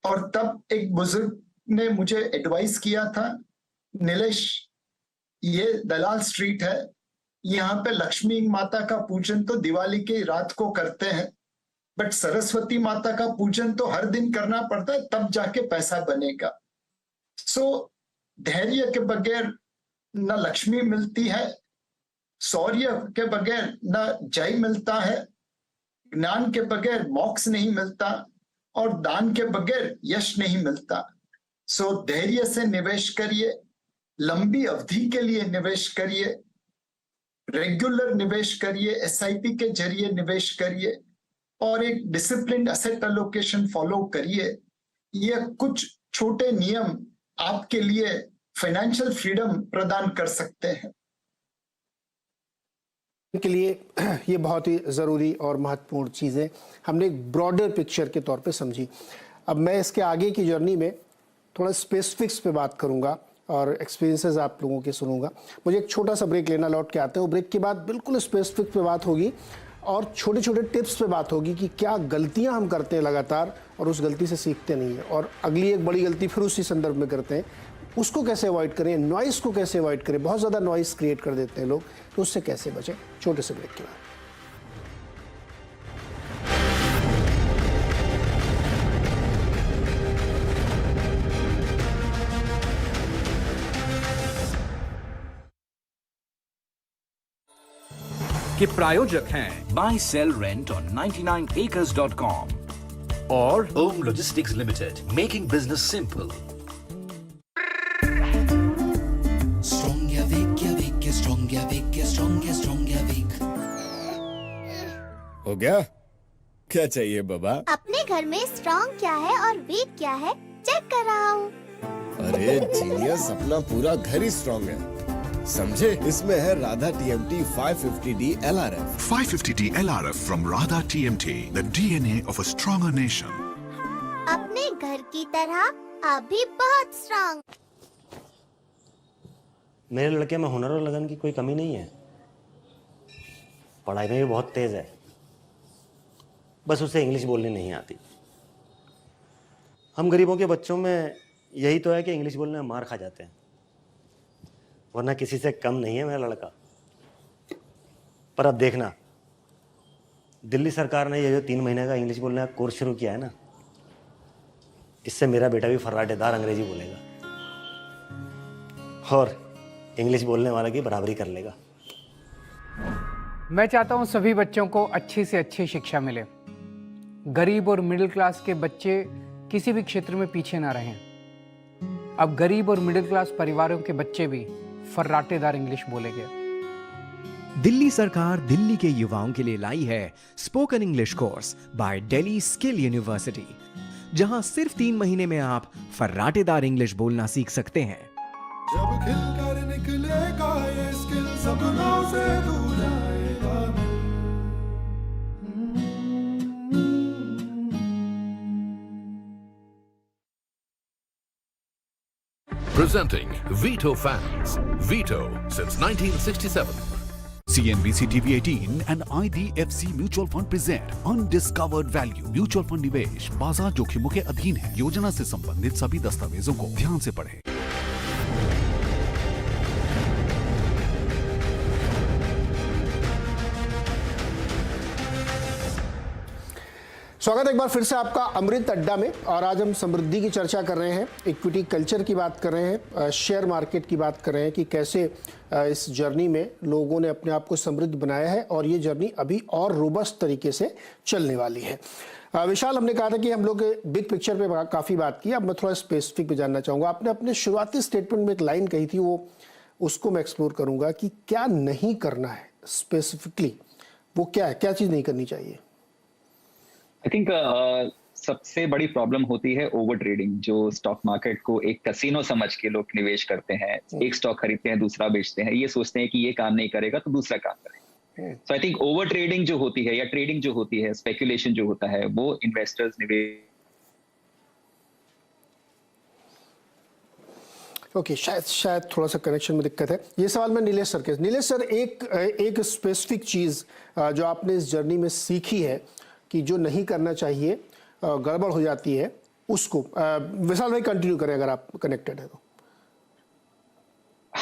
S4: और तब एक बुजुर्ग ने मुझे एडवाइस किया था, नीलेश, ये दलाल स्ट्रीट है, यहाँ पे लक्ष्मी माता का पूजन तो दिवाली की रात को करते हैं, बट सरस्वती माता का पूजन तो हर दिन करना पड़ता है, तब जाके पैसा बनेगा। सो धैर्य के बगैर न लक्ष्मी मिलती है, शौर्य के बगैर न जय मिलता है, ज्ञान के बगैर मोक्ष नहीं मिलता, और दान के बगैर यश नहीं मिलता। सो धैर्य से निवेश करिए, लंबी अवधि के लिए निवेश करिए, रेगुलर निवेश करिए, एसआईपी के जरिए निवेश करिए, और एक डिसिप्लिन एसेट एलोकेशन फॉलो करिए। ये कुछ छोटे नियम आपके लिए फाइनेंशियल फ्रीडम प्रदान कर सकते हैं।
S2: के लिए ये बहुत ही ज़रूरी और महत्वपूर्ण चीज़ें हमने एक ब्रॉडर पिक्चर के तौर पे समझी। अब मैं इसके आगे की जर्नी में थोड़ा स्पेसिफिक्स पे बात करूंगा और एक्सपीरियंसेस आप लोगों के सुनूंगा। मुझे एक छोटा सा ब्रेक लेना, लौट के आते हैं। ब्रेक के बाद बिल्कुल स्पेसिफिक पे बात होगी और छोटे छोटे टिप्स पे बात होगी कि क्या गलतियां हम करते हैं लगातार और उस गलती से सीखते नहीं हैं, और अगली एक बड़ी गलती फिर उसी संदर्भ में करते हैं, उसको कैसे अवॉइड करें, नॉइस को कैसे अवॉइड करें। बहुत ज़्यादा नॉइस क्रिएट कर देते हैं लोग, तो उससे कैसे बचें। छोटे से ब्रेक के बाद।
S3: के प्रायोजक हैं bye cell rent on 99acres.com
S7: और Home Logistics Limited, making business simple.
S8: हो गया? क्या चाहिए बाबा?
S9: अपने घर में स्ट्रॉन्ग क्या है और वीक क्या है चेक कर रहा हूँ।
S8: अरे जीनियस, अपना पूरा घर ही स्ट्रॉन्ग है, समझे? इसमें है Radha TMT 550D LRF.
S10: 550D LRF from Radha TMT, the DNA of a stronger nation.
S9: अपने घर की तरह आप भी बहुत स्ट्रॉन्ग।
S11: मेरे लड़के में हुनर और लगन की कोई कमी नहीं है, पढ़ाई में भी बहुत तेज है, बस उसे इंग्लिश बोलनी नहीं आती। हम गरीबों के बच्चों में यही तो है कि इंग्लिश बोलने में मार खा जाते हैं, वरना किसी से कम नहीं है मेरा लड़का। पर अब देखना, दिल्ली सरकार ने ये जो 3 महीने का इंग्लिश बोलने का कोर्स शुरू किया है ना, इससे मेरा बेटा भी फर्राटेदार अंग्रेजी बोलेगा और इंग्लिश बोलने वाला की बराबरी कर लेगा।
S12: मैं चाहता हूं सभी बच्चों को अच्छी से अच्छी शिक्षा मिले, गरीब और मिडिल क्लास के बच्चे किसी भी क्षेत्र में पीछे ना रहें। अब गरीब और मिडिल क्लास परिवारों के बच्चे भी फर्राटेदार इंग्लिश बोलेंगे।
S13: दिल्ली सरकार दिल्ली के युवाओं के लिए लाई है spoken English course by Delhi skill university, जहां सिर्फ 3 महीने में आप फर्राटेदार इंग्लिश बोलना सीख सकते हैं।
S14: जब खिलकर निकलेगा ये स्किल, सपनों से दूर जाएगा।
S10: Presenting Veto Fans. Veto since 1967. CNBC TV 18 and IDFC Mutual Fund present Undiscovered Value. Mutual fund निवेश बाजार जोखिमों के अधीन है। योजना से संबंधित सभी दस्तावेजों को ध्यान से पढ़ें।
S2: स्वागत है एक बार फिर से आपका अमृत अड्डा में। और आज हम समृद्धि की चर्चा कर रहे हैं, इक्विटी कल्चर की बात कर रहे हैं, शेयर मार्केट की बात कर रहे हैं कि कैसे इस जर्नी में लोगों ने अपने आप को समृद्ध बनाया है और ये जर्नी अभी और रोबस्ट तरीके से चलने वाली है। विशाल, हमने कहा था कि हम लोग बिग पिक्चर पे काफ़ी बात की, अब मैं थोड़ा स्पेसिफिक पे जानना चाहूँगा। आपने अपने शुरुआती स्टेटमेंट में एक लाइन कही थी, उसको मैं एक्सप्लोर करूँगा कि क्या नहीं करना है स्पेसिफिकली, वो क्या है, क्या चीज़ नहीं करनी चाहिए?
S5: आई थिंक सबसे बड़ी प्रॉब्लम होती है ओवर ट्रेडिंग, जो स्टॉक मार्केट को एक कसिनो समझ के लोग निवेश करते हैं। एक स्टॉक खरीदते हैं, दूसरा बेचते हैं, ये सोचते हैं कि ये काम नहीं करेगा तो दूसरा काम करेगा। सो आई थिंक ओवर ट्रेडिंग जो होती है या ट्रेडिंग जो होती है, स्पेकुलेशन जो होता है, वो इन्वेस्टर्स निवेश
S2: ओके, शायद थोड़ा सा कनेक्शन में दिक्कत है। ये सवाल मैं नीलेश सर के। नीलेश सर, एक स्पेसिफिक चीज़ जो आपने इस जर्नी में सीखी है कि जो नहीं करना चाहिए, गड़बड़ हो जाती है, उसको विशाल भाई कंटिन्यू करें अगर आप कनेक्टेड है तो।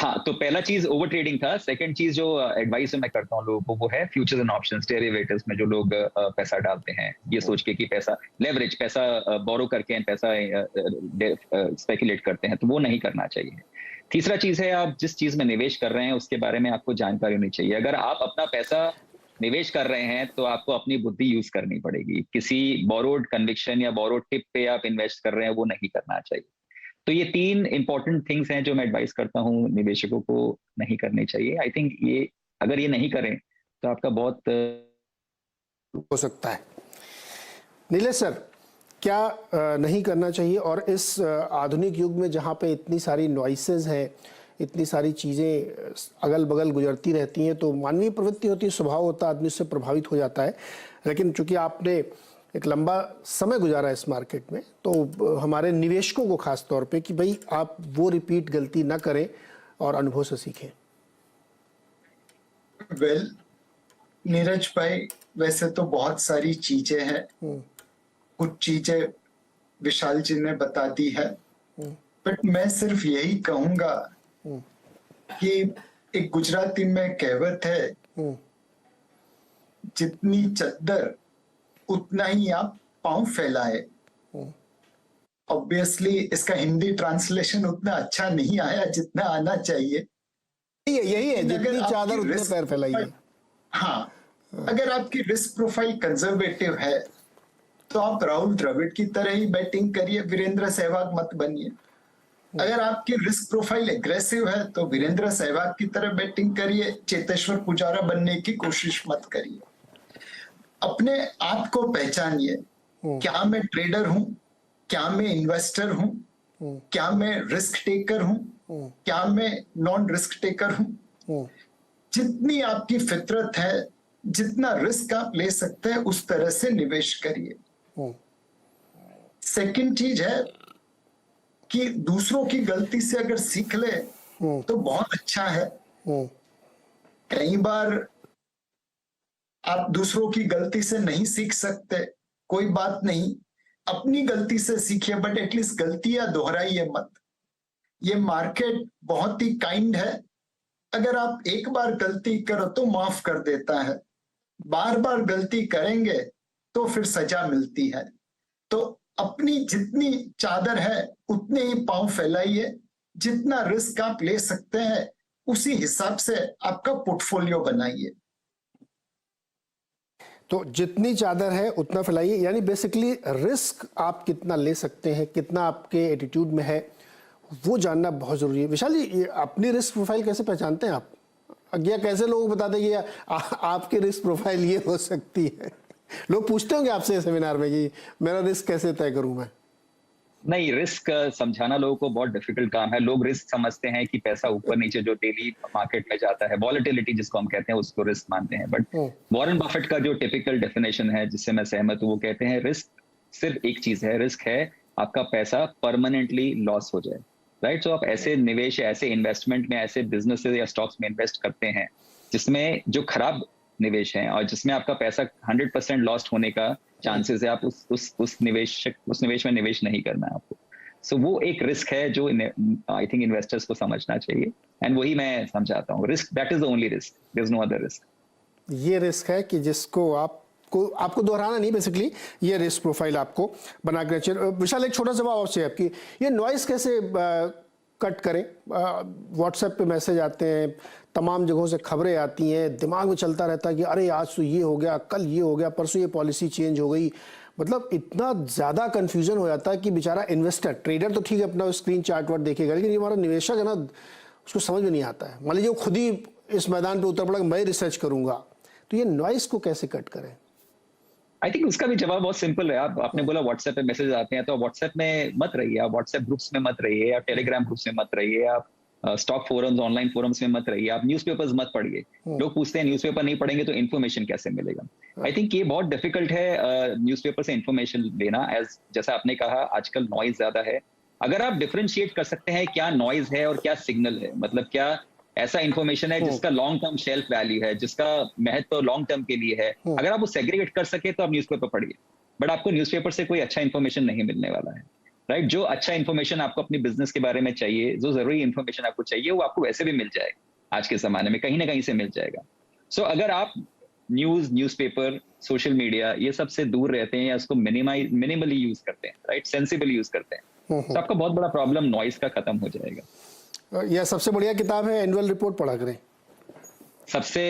S5: हाँ, तो पहला चीज ओवर ट्रेडिंग था। सेकंड चीज जो एडवाइस मैं करता हूँ लोगों को वो है फ्यूचर्स एंड ऑप्शंस, डेरिवेटिव्स में जो लोग पैसा डालते हैं ये सोच के कि पैसा लेवरेज, पैसा बोरो करके पैसा स्पेकुलेट करते हैं, तो वो नहीं करना चाहिए। तीसरा चीज है आप जिस चीज में निवेश कर रहे हैं उसके बारे में आपको जानकारी होनी चाहिए। अगर आप अपना पैसा निवेश कर रहे हैं तो आपको अपनी बुद्धि यूज करनी पड़ेगी। किसी बोरोड कन्विक्शन या बोरोड टिप पे आप इन्वेस्ट कर रहे हैं वो नहीं करना चाहिए। तो ये 3 इंपॉर्टेंट थिंग्स हैं जो मैं एडवाइस करता हूँ निवेशकों को नहीं करनी चाहिए। आई थिंक ये अगर ये नहीं करें तो आपका बहुत
S2: हो सकता है। नीलेश सर, क्या नहीं करना चाहिए? और इस आधुनिक युग में जहाँ पे इतनी सारी नॉइसेज हैं, इतनी सारी चीज़ें अगल बगल गुजरती रहती हैं, तो मानवीय प्रवृत्ति होती है, स्वभाव होता है, आदमी उससे प्रभावित हो जाता है। लेकिन चूंकि आपने एक लंबा समय गुजारा इस मार्केट में, तो हमारे निवेशकों को खास तौर पे कि भाई आप वो रिपीट गलती ना करें और अनुभव से सीखें।
S4: वेल नीरज भाई, वैसे तो बहुत सारी चीजें हैं, कुछ चीजें विशाल जी ने बता दी है, बट मैं सिर्फ यही कहूंगा कि एक गुजराती में कहावत है, जितनी चद्दर उतना ही आप पांव फैलाए। ऑब्वियसली इसका हिंदी ट्रांसलेशन उतना अच्छा नहीं आया जितना आना चाहिए।
S2: यही है, जितनी चादर उतने पैर फैलाइए।
S4: हाँ, अगर आपकी रिस्क प्रोफाइल कंजर्वेटिव है तो आप राहुल द्रविड़ की तरह ही बैटिंग करिए, वीरेंद्र सहवाग मत बनिए। अगर आपकी रिस्क प्रोफाइल एग्रेसिव है तो वीरेंद्र सहवाग की तरह बैटिंग करिए, चेतेश्वर पुजारा बनने की कोशिश मत करिए। अपने आप को पहचानिए, क्या मैं ट्रेडर हूं, क्या मैं इन्वेस्टर हूं, क्या मैं रिस्क टेकर हूं, क्या मैं नॉन रिस्क टेकर हूं। जितनी आपकी फितरत है, जितना रिस्क आप ले सकते हैं उस तरह से निवेश करिए। सेकंड चीज है कि दूसरों की गलती से अगर सीख ले तो बहुत अच्छा है। कई बार आप दूसरों की गलती से नहीं सीख सकते, कोई बात नहीं, अपनी गलती से सीखिए, बट एटलीस्ट गलतियां दोहराइए मत। ये मार्केट बहुत ही काइंड है, अगर आप एक बार गलती करो तो माफ कर देता है, बार बार गलती करेंगे तो फिर सजा मिलती है। तो अपनी जितनी चादर है उतने ही पांव फैलाइए, जितना रिस्क आप ले सकते हैं उसी हिसाब से आपका पोर्टफोलियो बनाइए।
S2: तो जितनी चादर है उतना फैलाइए, यानी बेसिकली रिस्क आप कितना ले सकते हैं, कितना आपके एटीट्यूड में है, वो जानना बहुत जरूरी है। विशाल जी, अपनी रिस्क प्रोफाइल कैसे पहचानते हैं आप? या कैसे लोगों को बताते हैं कि आपकी रिस्क प्रोफाइल ये हो सकती है? लोग पूछते होंगे आपसे सेमिनार में कि मेरा रिस्क कैसे तय करूं मैं?
S5: नहीं, रिस्क समझाना लोगों को बहुत डिफिकल्ट काम है। लोग रिस्क समझते हैं कि पैसा ऊपर नीचे जो डेली मार्केट में जाता है, वॉलेटिलिटी जिसको हम कहते हैं, उसको रिस्क मानते हैं। बट वॉरेन बफेट का जो टिपिकल डेफिनेशन है जिससे मैं सहमत हूँ, वो कहते हैं रिस्क सिर्फ एक चीज है, रिस्क है आपका पैसा परमानेंटली लॉस हो जाए। राइट? सो आप ऐसे निवेश, ऐसे इन्वेस्टमेंट में, ऐसे बिजनेसेस या स्टॉक्स में इन्वेस्ट करते हैं जिसमें जो खराब निवेश है और जिसमें आपका पैसा 100% लॉस्ट होने का चांसेस है, आप उस निवेश में निवेश नहीं करना है आपको। सो वो एक रिस्क है जो आई थिंक इन्वेस्टर्स को समझना चाहिए, एंड वही मैं समझाता हूँ। Risk, that is the only risk, there is no other risk.
S2: ये रिस्क है कि जिसको आपको दोहराना नहीं, बेसिकली ये रिस्क प्रोफाइल आपको बना के चाहिए। विशाल, एक छोटा जवाब आपसे, आपकी ये नॉइस कैसे कट करें? व्हाट्सएप पे मैसेज आते हैं, तमाम जगहों से खबरें आती हैं, दिमाग में चलता रहता है कि अरे आज तो ये हो गया, कल ये हो गया, परसों ये पॉलिसी चेंज हो गई। मतलब इतना ज़्यादा कन्फ्यूजन हो जाता है कि बेचारा इन्वेस्टर, ट्रेडर तो ठीक है अपना स्क्रीन चार्ट वर्ट देखेगा, लेकिन ये हमारा निवेशक है ना, उसको समझ में नहीं आता है। मान लीजिए वो खुद ही इस मैदान पर उतर पड़ा, मैं रिसर्च करूँगा, तो ये नॉइस को कैसे कट करें?
S5: आई थिंक उसका भी जवाब बहुत सिंपल है। आपने बोला व्हाट्सएप पे मैसेज आते हैं, तो व्हाट्सएप में मत रहिए, आप व्हाट्सएप ग्रुप्स में मत रहिए, आप टेलीग्राम ग्रुप्स में मत रहिए, आप स्टॉक फोरम्स, ऑनलाइन फोरम्स में मत रहिए, आप न्यूज़पेपर्स मत पढ़िए। लोग पूछते हैं न्यूज़पेपर नहीं पढ़ेंगे तो इन्फॉर्मेशन कैसे मिलेगा? आई थिंक ये बहुत डिफिकल्ट है न्यूज़पेपर से इन्फॉर्मेशन लेना। जैसा आपने कहा, आजकल नॉइज ज्यादा है। अगर आप डिफरेंशिएट कर सकते हैं क्या नॉइज है और क्या सिग्नल है, मतलब क्या ऐसा इंफॉर्मेशन है जिसका लॉन्ग टर्म शेल्फ वैल्यू है, जिसका महत्व लॉन्ग टर्म के लिए है, अगर आप वो सेग्रीगेट कर सके तो आप न्यूज़पेपर पढ़िए, बट आपको न्यूज़पेपर से कोई अच्छा इंफॉर्मेशन नहीं मिलने वाला है। राइट। जो अच्छा इन्फॉर्मेशन आपको अपनी बिजनेस के बारे में चाहिए, जो जरूरी इन्फॉर्मेशन आपको चाहिए, वो आपको वैसे भी मिल जाएगा, आज के जमाने में कहीं ना कहीं से मिल जाएगा। सो अगर आप न्यूज़पेपर, सोशल मीडिया, ये सब से दूर रहते हैं या उसको मिनिमली यूज करते हैं, राइट, सेंसिबल यूज करते हैं, तो आपका बहुत बड़ा प्रॉब्लम नॉइस का खत्म हो जाएगा।
S2: यह सबसे बढ़िया किताब है, एनुअल रिपोर्ट पढ़ा करें।
S5: सबसे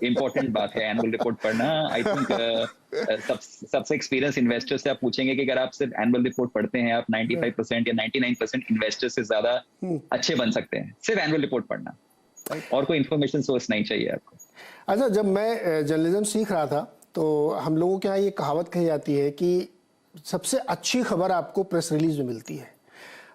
S5: इम्पोर्टेंट बात है एनुअल रिपोर्ट पढ़ना। आई थिंक सबसे एक्सपीरियंस इन्वेस्टर से आप पूछेंगे कि अगर आप सिर्फ एनुअल रिपोर्ट पढ़ते हैं, आप 95% या 99% इन्वेस्टर से ज्यादा अच्छे बन सकते हैं, सिर्फ एनुअल रिपोर्ट पढ़ना, और कोई इन्फॉर्मेशन सोर्स नहीं चाहिए आपको।
S2: अच्छा, जब मैं जर्नलिज्म सीख रहा था तो हम लोगों के यहाँ ये कहावत कही जाती है कि सबसे अच्छी खबर आपको प्रेस रिलीज में मिलती है,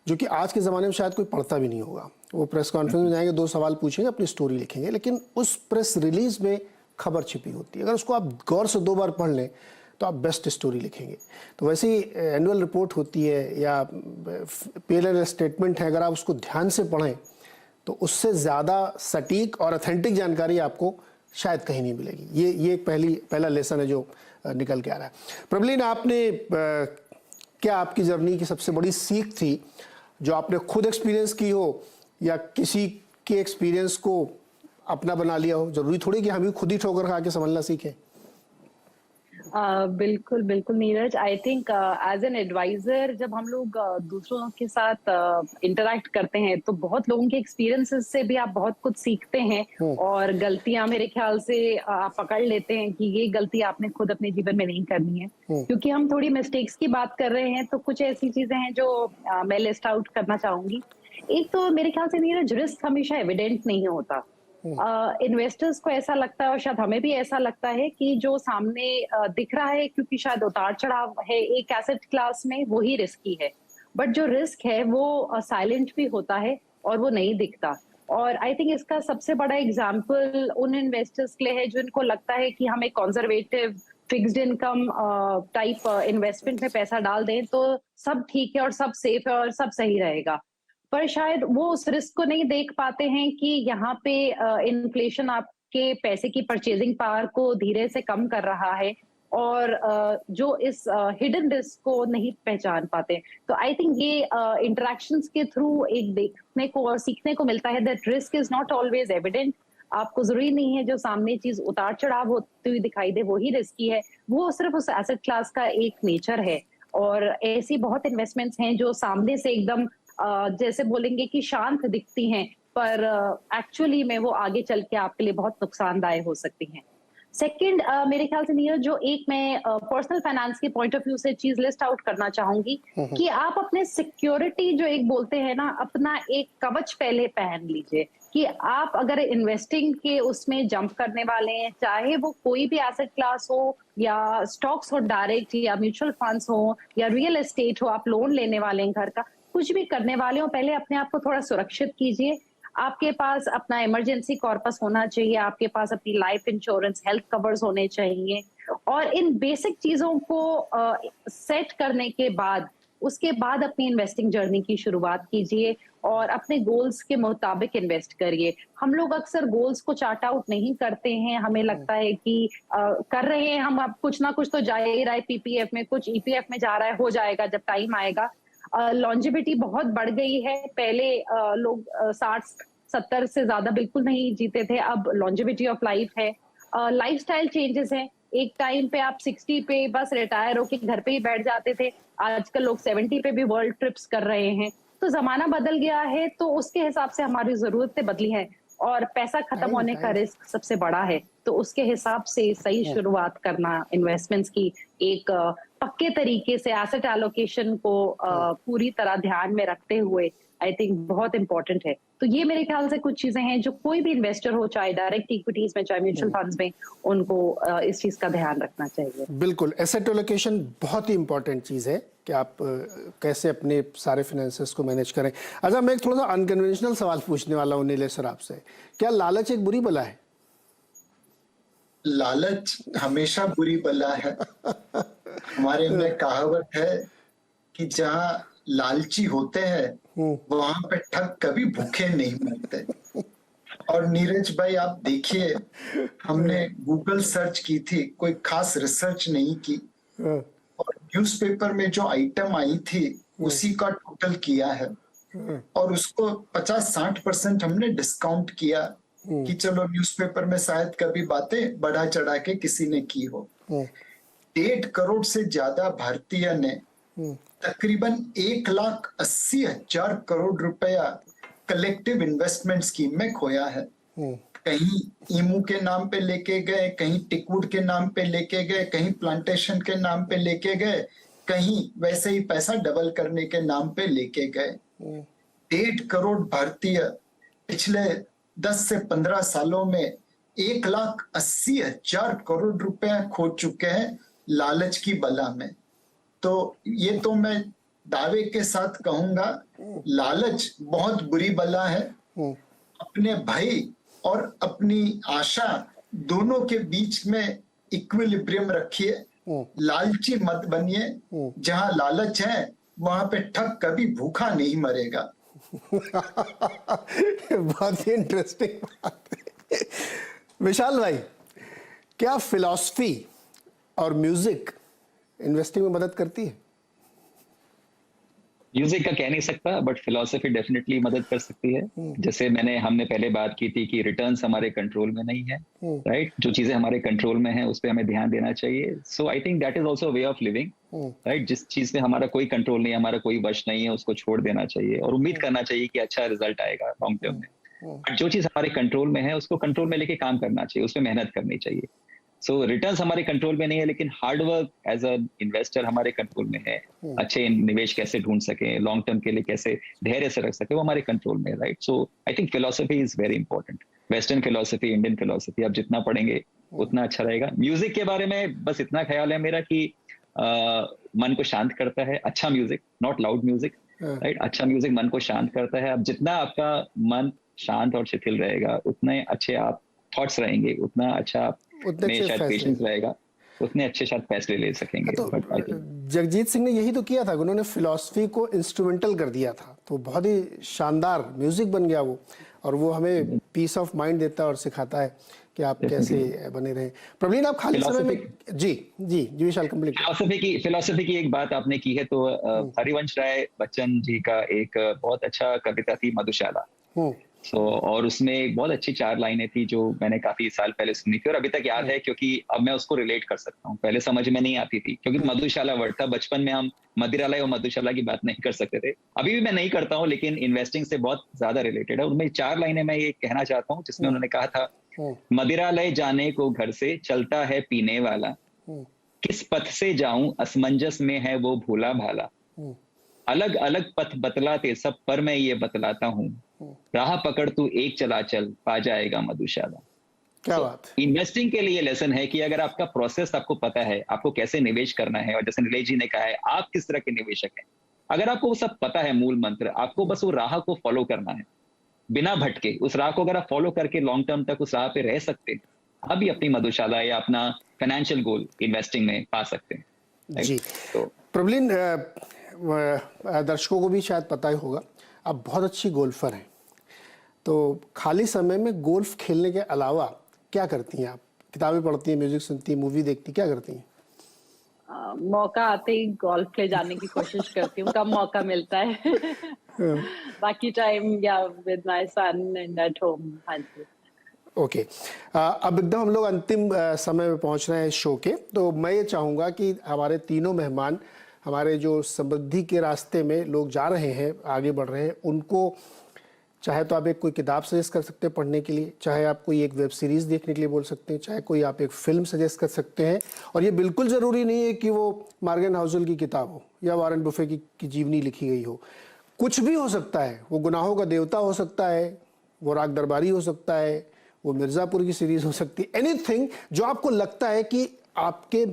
S2: जो कि आज के ज़माने में शायद कोई पढ़ता भी नहीं होगा। वो प्रेस कॉन्फ्रेंस में जाएंगे, 2 सवाल पूछेंगे, अपनी स्टोरी लिखेंगे, लेकिन उस प्रेस रिलीज में खबर छिपी होती है। अगर उसको आप गौर से 2 बार पढ़ लें तो आप बेस्ट स्टोरी लिखेंगे। तो वैसे ही एनुअल रिपोर्ट होती है या P&L स्टेटमेंट है, अगर आप उसको ध्यान से पढ़ें तो उससे ज़्यादा सटीक और ऑथेंटिक जानकारी आपको शायद कहीं नहीं मिलेगी। ये पहला लेसन है जो निकल के आ रहा है। प्रबलीन, आपने क्या आपकी जर्नी की सबसे बड़ी सीख थी जो आपने खुद एक्सपीरियंस की हो या किसी के एक्सपीरियंस को अपना बना लिया हो? जरूरी थोड़ी कि हम ही खुद ही ठोकर खा के संभलना सीखें।
S6: बिल्कुल बिल्कुल Neeraj, I think as an advisor जब हम लोग दूसरों के साथ इंटरेक्ट करते हैं तो बहुत लोगों के एक्सपीरियंसेस से भी आप बहुत कुछ सीखते हैं, और गलतियां मेरे ख्याल से आप पकड़ लेते हैं कि ये गलती आपने खुद अपने जीवन में नहीं करनी है। क्योंकि हम थोड़ी मिस्टेक्स की बात कर रहे हैं तो कुछ ऐसी चीजें हैं जो मैं लिस्ट आउट करना चाहूंगी। एक तो मेरे ख्याल से नीरज, रिस्क हमेशा एविडेंट नहीं होता। इन्वेस्टर्स को ऐसा लगता है, और शायद हमें भी ऐसा लगता है, कि जो सामने दिख रहा है क्योंकि शायद उतार चढ़ाव है एक एसेट क्लास में, वही रिस्की है। बट जो रिस्क है वो साइलेंट भी होता है और वो नहीं दिखता। और आई थिंक इसका सबसे बड़ा एग्जाम्पल उन इन्वेस्टर्स के लिए है जिनको लगता है कि हम एक conservative fixed income type investment में पैसा डाल दें तो सब ठीक है और सब सेफ है और सब सही रहेगा। पर शायद वो उस रिस्क को नहीं देख पाते हैं कि यहाँ पे इन्फ्लेशन आपके पैसे की परचेजिंग पावर को धीरे से कम कर रहा है, और जो इस हिडन रिस्क को नहीं पहचान पाते। तो आई थिंक ये इंटरेक्शंस के थ्रू एक देखने को और सीखने को मिलता है that risk is not always evident. आपको जरूरी नहीं है जो सामने चीज उतार चढ़ाव होती हुई दिखाई दे वही रिस्की है, वो सिर्फ उस एसेट क्लास का एक नेचर है। और ऐसी बहुत इन्वेस्टमेंट्स हैं जो सामने से एकदम जैसे बोलेंगे कि शांत दिखती हैं, पर एक्चुअली में वो आगे चल के आपके लिए बहुत नुकसानदायक हो सकती हैं। सेकंड, मेरे ख्याल से नीरज, जो एक मैं पर्सनल फाइनेंस के पॉइंट ऑफ व्यू से चीज लिस्ट आउट करना चाहूंगी कि आप अपने सिक्योरिटी जो एक बोलते हैं ना, अपना एक कवच पहले पहन लीजिए कि आप अगर इन्वेस्टिंग के उसमें जंप करने वाले हैं, चाहे वो कोई भी एसेट क्लास हो या स्टॉक्स हो डायरेक्ट, या म्यूचुअल फंड्स हो या रियल एस्टेट हो, आप लोन लेने वाले हैं घर का, कुछ भी करने वाले हो, पहले अपने आप को थोड़ा सुरक्षित कीजिए। आपके पास अपना इमरजेंसी कॉर्पस होना चाहिए, आपके पास अपनी लाइफ इंश्योरेंस, हेल्थ कवर्स होने चाहिए, और इन बेसिक चीजों को सेट करने के बाद उसके बाद अपनी इन्वेस्टिंग जर्नी की शुरुआत कीजिए और अपने गोल्स के मुताबिक इन्वेस्ट करिए। हम लोग अक्सर गोल्स को चार्ट आउट नहीं करते हैं, हमें लगता है कि कर रहे हैं हम, अब कुछ ना कुछ तो जा ही रहा है, पीपीएफ में कुछ, ईपीएफ में जा रहा है, हो जाएगा जब टाइम आएगा। लॉन्जेविटी बहुत बढ़ गई है, पहले लोग 60-70 से ज्यादा बिल्कुल नहीं जीते थे, अब लॉन्जेविटी ऑफ लाइफ है। लाइफस्टाइल चेंजेस हैं, एक टाइम पे आप 60 पे बस रिटायर होके घर पे ही बैठ जाते थे, आजकल लोग 70 पे भी वर्ल्ड ट्रिप्स कर रहे हैं। तो जमाना बदल गया है, तो उसके हिसाब से हमारी जरूरतें बदली हैं, और पैसा खत्म होने का रिस्क सबसे बड़ा है। तो उसके हिसाब से सही शुरुआत करना इन्वेस्टमेंट्स की, एक पक्के तरीके से एसेट एलोकेशन को पूरी तरह ध्यान में रखते हुए, आई थिंक बहुत इंपॉर्टेंट है। तो ये मेरे ख्याल से कुछ चीजें हैं जो कोई भी इन्वेस्टर हो, चाहे डायरेक्ट इक्विटीज में चाहे म्यूचुअल फंड्स में, उनको इस चीज का ध्यान रखना चाहिए।
S2: बिल्कुल, एसेट एलोकेशन बहुत ही इंपॉर्टेंट चीज है कि आप कैसे अपने सारे फाइनेंसेस को मैनेज करें। अच्छा, मैं एक थोड़ा सा अनकन्वेंशनल सवाल पूछने वाला हूँ नीलेश सर आपसे, क्या लालच एक बुरी बला है?
S4: लालच हमेशा बुरी बला है। हमारे में कहावत है कि जहाँ लालची होते हैं वहां पे ठग कभी भूखे नहीं मरते। और नीरज भाई, आप देखिए, हमने गूगल सर्च की थी, कोई खास रिसर्च नहीं की, और न्यूज़पेपर में जो आइटम आई थी उसी का टोटल किया है और उसको 50-60% हमने डिस्काउंट किया कि चलो न्यूज़पेपर में शायद कभी बातें बढ़ा चढ़ा के किसी ने की हो। 1.5 करोड़ से ज्यादा भारतीय ने तकरीबन 1,80,000 करोड़ रुपया कलेक्टिव इन्वेस्टमेंट स्कीम में खोया है। कहीं ईमू के नाम पे लेके गए, कहीं टिकवुड के नाम पे लेके गए, कहीं प्लांटेशन के नाम पे लेके गए, कहीं वैसे ही पैसा डबल करने के नाम पे लेके गए। 1.5 करोड़ भारतीय पिछले 10 से 15 सालों में 1,80,000 करोड़ रुपए खो चुके हैं लालच की बला में। तो ये तो मैं दावे के साथ कहूंगा, लालच बहुत बुरी बला है। अपने भय और अपनी आशा दोनों के बीच में इक्विलिब्रियम रखिए, लालची मत बनिए। जहां लालच है वहां पे ठग कभी भूखा नहीं मरेगा।
S2: बहुत ही इंटरेस्टिंग बात है। विशाल भाई, क्या फिलॉसफी और म्यूजिक इन्वेस्टिंग में मदद करती है?
S5: म्यूजिक का कह नहीं सकता, बट फिलोसफी डेफिनेटली मदद कर सकती है। जैसे हमने पहले बात की थी कि रिटर्न्स हमारे कंट्रोल में नहीं है, राइट? जो चीजें हमारे कंट्रोल में है उस पे हमें ध्यान देना चाहिए। So I think that is also way of living, right? जिस चीज पे हमारा कोई कंट्रोल नहीं है, हमारा कोई वश नहीं है, उसको छोड़ देना चाहिए और उम्मीद करना चाहिए कि अच्छा रिजल्ट आएगा लॉन्ग टर्म में। जो चीज हमारे कंट्रोल में है उसको कंट्रोल में लेके काम करना चाहिए, उस पर मेहनत करनी चाहिए। सो रिटर्न्स हमारे कंट्रोल में नहीं है, लेकिन हार्डवर्क एज अ इन्वेस्टर हमारे कंट्रोल में है। अच्छे निवेश कैसे ढूंढ सके, लॉन्ग टर्म के लिए कैसे धैर्य से रख सके, वो हमारे कंट्रोल में है, right? So I think philosophy is very important. Western philosophy, Indian philosophy, आप जितना पढ़ेंगे उतना अच्छा रहेगा। म्यूजिक के बारे में बस इतना ख्याल है मेरा कि मन को शांत करता है अच्छा music, not loud music, right? अच्छा म्यूजिक मन को शांत करता है। अब जितना आपका मन शांत और शिथिल रहेगा उतने अच्छे आप थॉट्स रहेंगे, उतना अच्छा में शायद पेशेंस रहेगा, उतने अच्छे शायद फैसले ले सकेंगे।
S2: तो जगजीत सिंह ने यही तो किया था, उन्होंने फिलॉसफी को इंस्ट्रूमेंटल कर दिया था, तो बहुत ही शानदार म्यूजिक बन गया वो, और वो हमें पीस ऑफ माइंड देता है और सिखाता है कि आप कैसे बने रहें। प्रवीण, आप खाली समय में जी विशाल कंप्लीट।
S5: फिलॉसफी की एक बात आपने की है तो हरिवंश राय बच्चन जी का एक बहुत अच्छा कविता थी मधुशाला। और उसमें एक बहुत अच्छी 4 लाइनें थी जो मैंने काफी साल पहले सुनी थी और अभी तक याद है, क्योंकि अब मैं उसको रिलेट कर सकता हूँ। पहले समझ में नहीं आती थी क्योंकि मधुशाला वर्ड था। बचपन में हम मदिरालय और मधुशाला की बात नहीं कर सकते थे, अभी भी मैं नहीं करता हूँ, लेकिन इन्वेस्टिंग से बहुत ज्यादा रिलेटेड है। उनमें 4 लाइनें मैं ये कहना चाहता हूँ जिसमें उन्होंने कहा था, मदिरालय जाने को घर से चलता है पीने वाला, किस पथ से जाऊं असमंजस में है वो भोला भाला, अलग अलग पथ बतलाते सब पर मैं ये बतलाता हूँ, राह पकड़ तू एक चला चल पा जाएगा मधुशाला।
S2: क्या बात।
S5: इन्वेस्टिंग के लिए लेसन है कि अगर आपका प्रोसेस आपको पता है, आपको कैसे निवेश करना है, और जैसे नीलेश जी ने कहा है आप किस तरह के निवेशक हैं, अगर आपको वो सब पता है, मूल मंत्र, आपको बस वो राह को फॉलो करना है बिना भटके। उस राह को अगर आप फॉलो करके लॉन्ग टर्म तक उस राह पे रह सकते हैं, आप भी अपनी मधुशाला या अपना फाइनेंशियल गोल इन्वेस्टिंग में पा सकते हैं।
S2: जी तो प्रवीण, दर्शकों को भी शायद पता ही होगा, आप बहुत अच्छी गोल्फर हैं, तो खाली समय में गोल्फ खेलने के अलावा क्या करती हैं आप? किताबें पढ़ती हैं, म्यूजिक सुनती हैं, मूवी देखती हैं, क्या करती हैं?
S6: मौका आते ही गोल्फ ले जाने की कोशिश करती हूँ, कब मौका मिलता है। बाकी टाइम या with my son and at home. हाँ जी।
S2: ओके, अब एकदम हम लोग अंतिम समय में पहुंच रहे हैं शो के, तो मैं ये चाहूँगा कि हमारे तीनों मेहमान, हमारे जो समृद्धि के रास्ते में लोग जा रहे हैं, आगे बढ़ रहे हैं, उनको चाहे तो आप एक कोई किताब सजेस्ट कर सकते हैं पढ़ने के लिए, चाहे आप कोई एक वेब सीरीज़ देखने के लिए बोल सकते हैं, चाहे कोई आप एक फिल्म सजेस्ट कर सकते हैं। और ये बिल्कुल ज़रूरी नहीं है कि वो मार्गन हाउसल की किताब हो या वॉरेन बुफे की जीवनी लिखी गई हो, कुछ भी हो सकता है। वो गुनाहों का देवता हो सकता है, वो राग दरबारी हो सकता है, वो मिर्ज़ापुर की सीरीज़ हो सकती है, एनीथिंग जो आपको लगता है कि आपके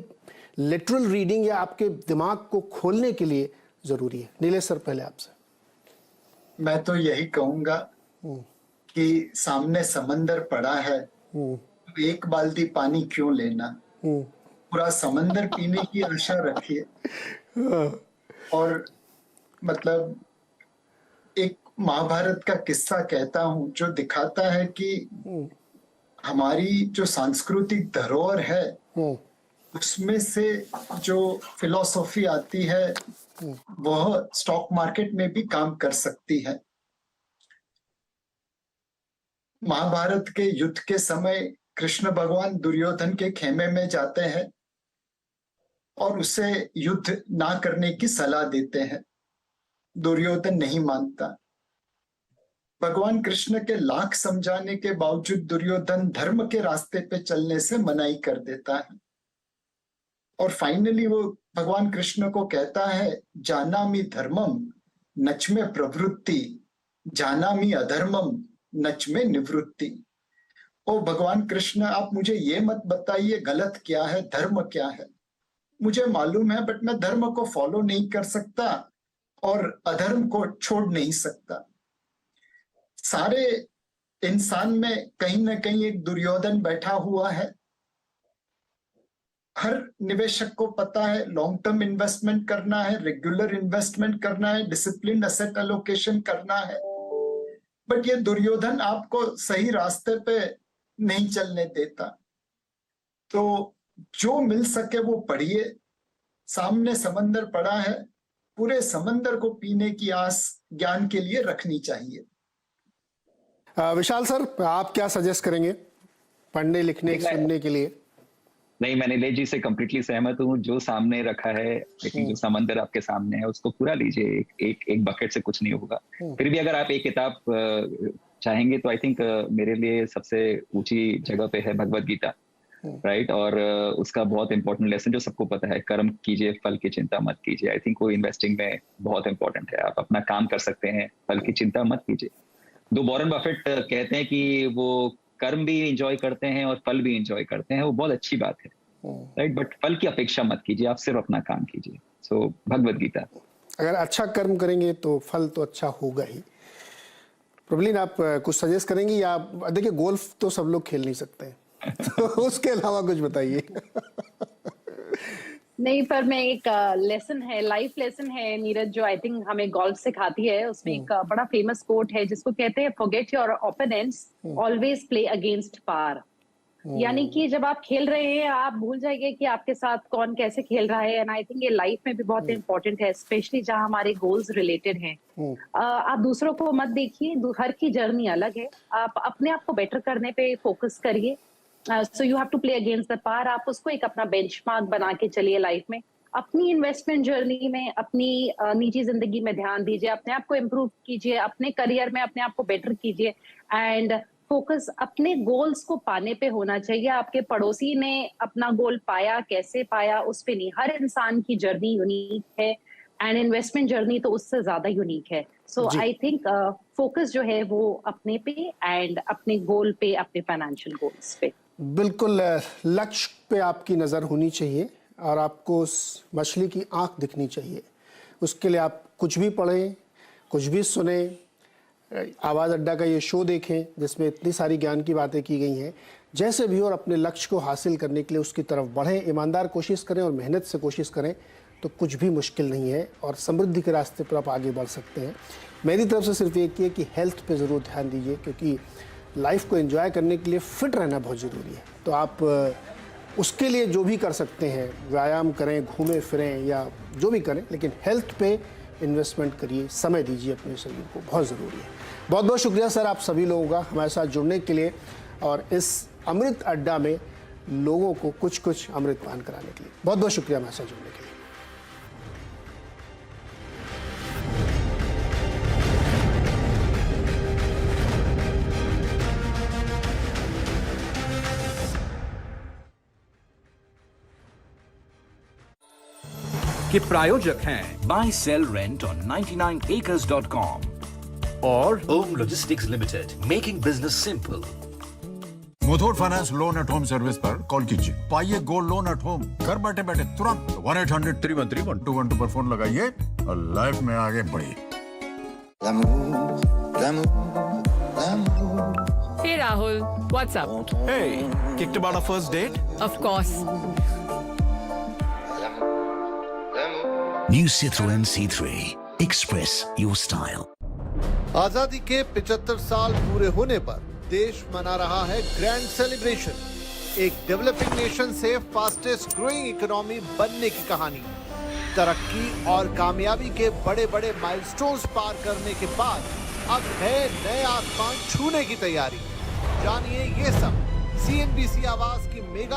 S2: लिटरल रीडिंग या आपके दिमाग को खोलने के लिए ज़रूरी है। नीलेश सर, पहले आपसे।
S4: मैं तो यही कहूंगा कि सामने समंदर पड़ा है, एक बाल्टी पानी क्यों लेना, पूरा समंदर पीने की आशा रखिए। और मतलब एक महाभारत का किस्सा कहता हूं जो दिखाता है कि हमारी जो सांस्कृतिक धरोहर है उसमें से जो फिलॉसफी आती है वह स्टॉक मार्केट में भी काम कर सकती है। महाभारत के युद्ध के समय कृष्ण भगवान दुर्योधन के खेमे में जाते हैं और उसे युद्ध ना करने की सलाह देते हैं। दुर्योधन नहीं मानता। भगवान कृष्ण के लाख समझाने के बावजूद दुर्योधन धर्म के रास्ते पे चलने से मनाही कर देता है और फाइनली वो भगवान कृष्ण को कहता है, जानामि धर्मम नच में प्रवृत्ति, जानामि अधर्मम नच में निवृत्ति। ओ भगवान कृष्ण, आप मुझे ये मत बताइए गलत क्या है, धर्म क्या है। मुझे मालूम है बट मैं धर्म को फॉलो नहीं कर सकता और अधर्म को छोड़ नहीं सकता। सारे इंसान में कहीं ना कहीं एक दुर्योधन बैठा हुआ है। हर निवेशक को पता है लॉन्ग टर्म इन्वेस्टमेंट करना है, रेगुलर इन्वेस्टमेंट करना है, डिसिप्लिन एसेट एलोकेशन करना है, बट ये दुर्योधन आपको सही रास्ते पे नहीं चलने देता। तो जो मिल सके वो पढ़िए। सामने समंदर पड़ा है, पूरे समंदर को पीने की आस ज्ञान के लिए रखनी चाहिए।
S2: विशाल सर, आप क्या सजेस्ट करेंगे पढ़ने लिखने सुनने के लिए?
S5: नहीं, मैं नीलेश जी से कंप्लीटली सहमत हूँ। जो सामने रखा है, लेकिन जो समंदर आपके सामने है उसको पूरा लीजिए। एक बकेट से कुछ नहीं होगा। फिर भी अगर आप एक किताब चाहेंगे तो आई थिंक मेरे लिए सबसे ऊंची जगह पे है भगवत गीता, राइट। और उसका बहुत इंपॉर्टेंट लेसन जो सबको पता है, कर्म कीजिए फल की चिंता मत कीजिए। आई थिंक वो इन्वेस्टिंग में बहुत इंपॉर्टेंट है। आप अपना काम कर सकते हैं, फल की चिंता मत कीजिए। दो वॉरेन बफेट कहते हैं कि वो कर्म भी एंजॉय करते हैं और फल भी एंजॉय करते हैं, वो बहुत अच्छी बात है, राइट। बट फल की अपेक्षा मत कीजिए, आप सिर्फ अपना काम कीजिए। सो भगवत गीता। अगर
S2: अच्छा कर्म करेंगे तो फल तो अच्छा होगा ही। प्रबलीन, आप कुछ सजेस्ट करेंगे? या देखिए, गोल्फ तो सब लोग खेल नहीं सकते हैं तो उसके अलावा कुछ बताइए।
S6: नहीं, पर मैं एक लेसन है, लाइफ लेसन है नीरज, जो आई थिंक हमें गोल्फ सिखाती है। उसमें एक बड़ा फेमस कोट है जिसको कहते हैं, forget your opponents, always play against par. यानी कि जब आप खेल रहे हैं आप भूल जाइए कि आपके साथ कौन कैसे खेल रहा है। एंड आई थिंक ये लाइफ में भी बहुत इंपॉर्टेंट है, स्पेशली जहां हमारे गोल्स रिलेटेड हैं। आप दूसरों को मत देखिए, हर की जर्नी अलग है। आप अपने आप को बेटर करने पे फोकस करिए। So you have to play against the par. आप उसको एक अपना बेंचमार्क बना के चलिए लाइफ में। अपनी इन्वेस्टमेंट जर्नी में, अपनी निजी जिंदगी में ध्यान दीजिए, अपने आप को इम्प्रूव कीजिए, अपने करियर में अपने आप को बेटर कीजिए। एंड फोकस अपने गोल्स को पाने पे होना चाहिए। आपके पड़ोसी ने अपना गोल पाया, कैसे पाया, उस पे नहीं। हर इंसान की जर्नी यूनिक है एंड इन्वेस्टमेंट जर्नी तो उससे ज्यादा यूनिक है। सो आई थिंक फोकस जो है वो अपने पे एंड अपने गोल पे, अपने फाइनेंशियल गोल्स पे।
S2: बिल्कुल, लक्ष्य पे आपकी नज़र होनी चाहिए और आपको उस मछली की आंख दिखनी चाहिए। उसके लिए आप कुछ भी पढ़ें, कुछ भी सुने, आवाज़ अड्डा का ये शो देखें जिसमें इतनी सारी ज्ञान की बातें की गई हैं। जैसे भी और अपने लक्ष्य को हासिल करने के लिए उसकी तरफ बढ़ें, ईमानदार कोशिश करें और मेहनत से कोशिश करें तो कुछ भी मुश्किल नहीं है और समृद्धि के रास्ते पर आप आगे बढ़ सकते हैं। मेरी तरफ से सिर्फ एक है कि हेल्थ पे ज़रूर ध्यान दीजिए, क्योंकि लाइफ को एंजॉय करने के लिए फिट रहना बहुत ज़रूरी है। तो आप उसके लिए जो भी कर सकते हैं, व्यायाम करें, घूमें फिरें या जो भी करें, लेकिन हेल्थ पे इन्वेस्टमेंट करिए, समय दीजिए अपने शरीर को, बहुत ज़रूरी है। बहुत बहुत शुक्रिया सर आप सभी लोगों का हमारे साथ जुड़ने के लिए और इस अमृत अड्डा में लोगों को कुछ कुछ अमृत पान कराने के लिए। बहुत बहुत शुक्रिया हमारे साथ जुड़ने के लिए।
S3: के प्रायोजक हैं bye cell rent on 99acres.com
S7: और Om logistics limited, making business simple.
S15: Muthoot finance loan at home service पर कॉल कीजिए, पाइए गोल्ड लोन एट होम। घर बैठे बैठे तुरंत 1-800-313-1212 पर फोन लगाइए और लाइफ में आगे बढ़िए।
S16: Hey Rahul, what's up?
S17: Hey, kicked about our first date?
S16: Of course.
S18: New Citroën C3. Express your style.
S1: आजादी के 75 साल पूरे होने पर देश मना रहा है ग्रैंड सेलिब्रेशन। एक डेवलपिंग नेशन से फास्टेस्ट ग्रोइंग इकोनॉमी बनने की कहानी। तरक्की और कामयाबी के बड़े बड़े माइलस्टोन्स पार करने के बाद अब है नए आसमान छूने की तैयारी। जानिए ये सब CNBC आवाज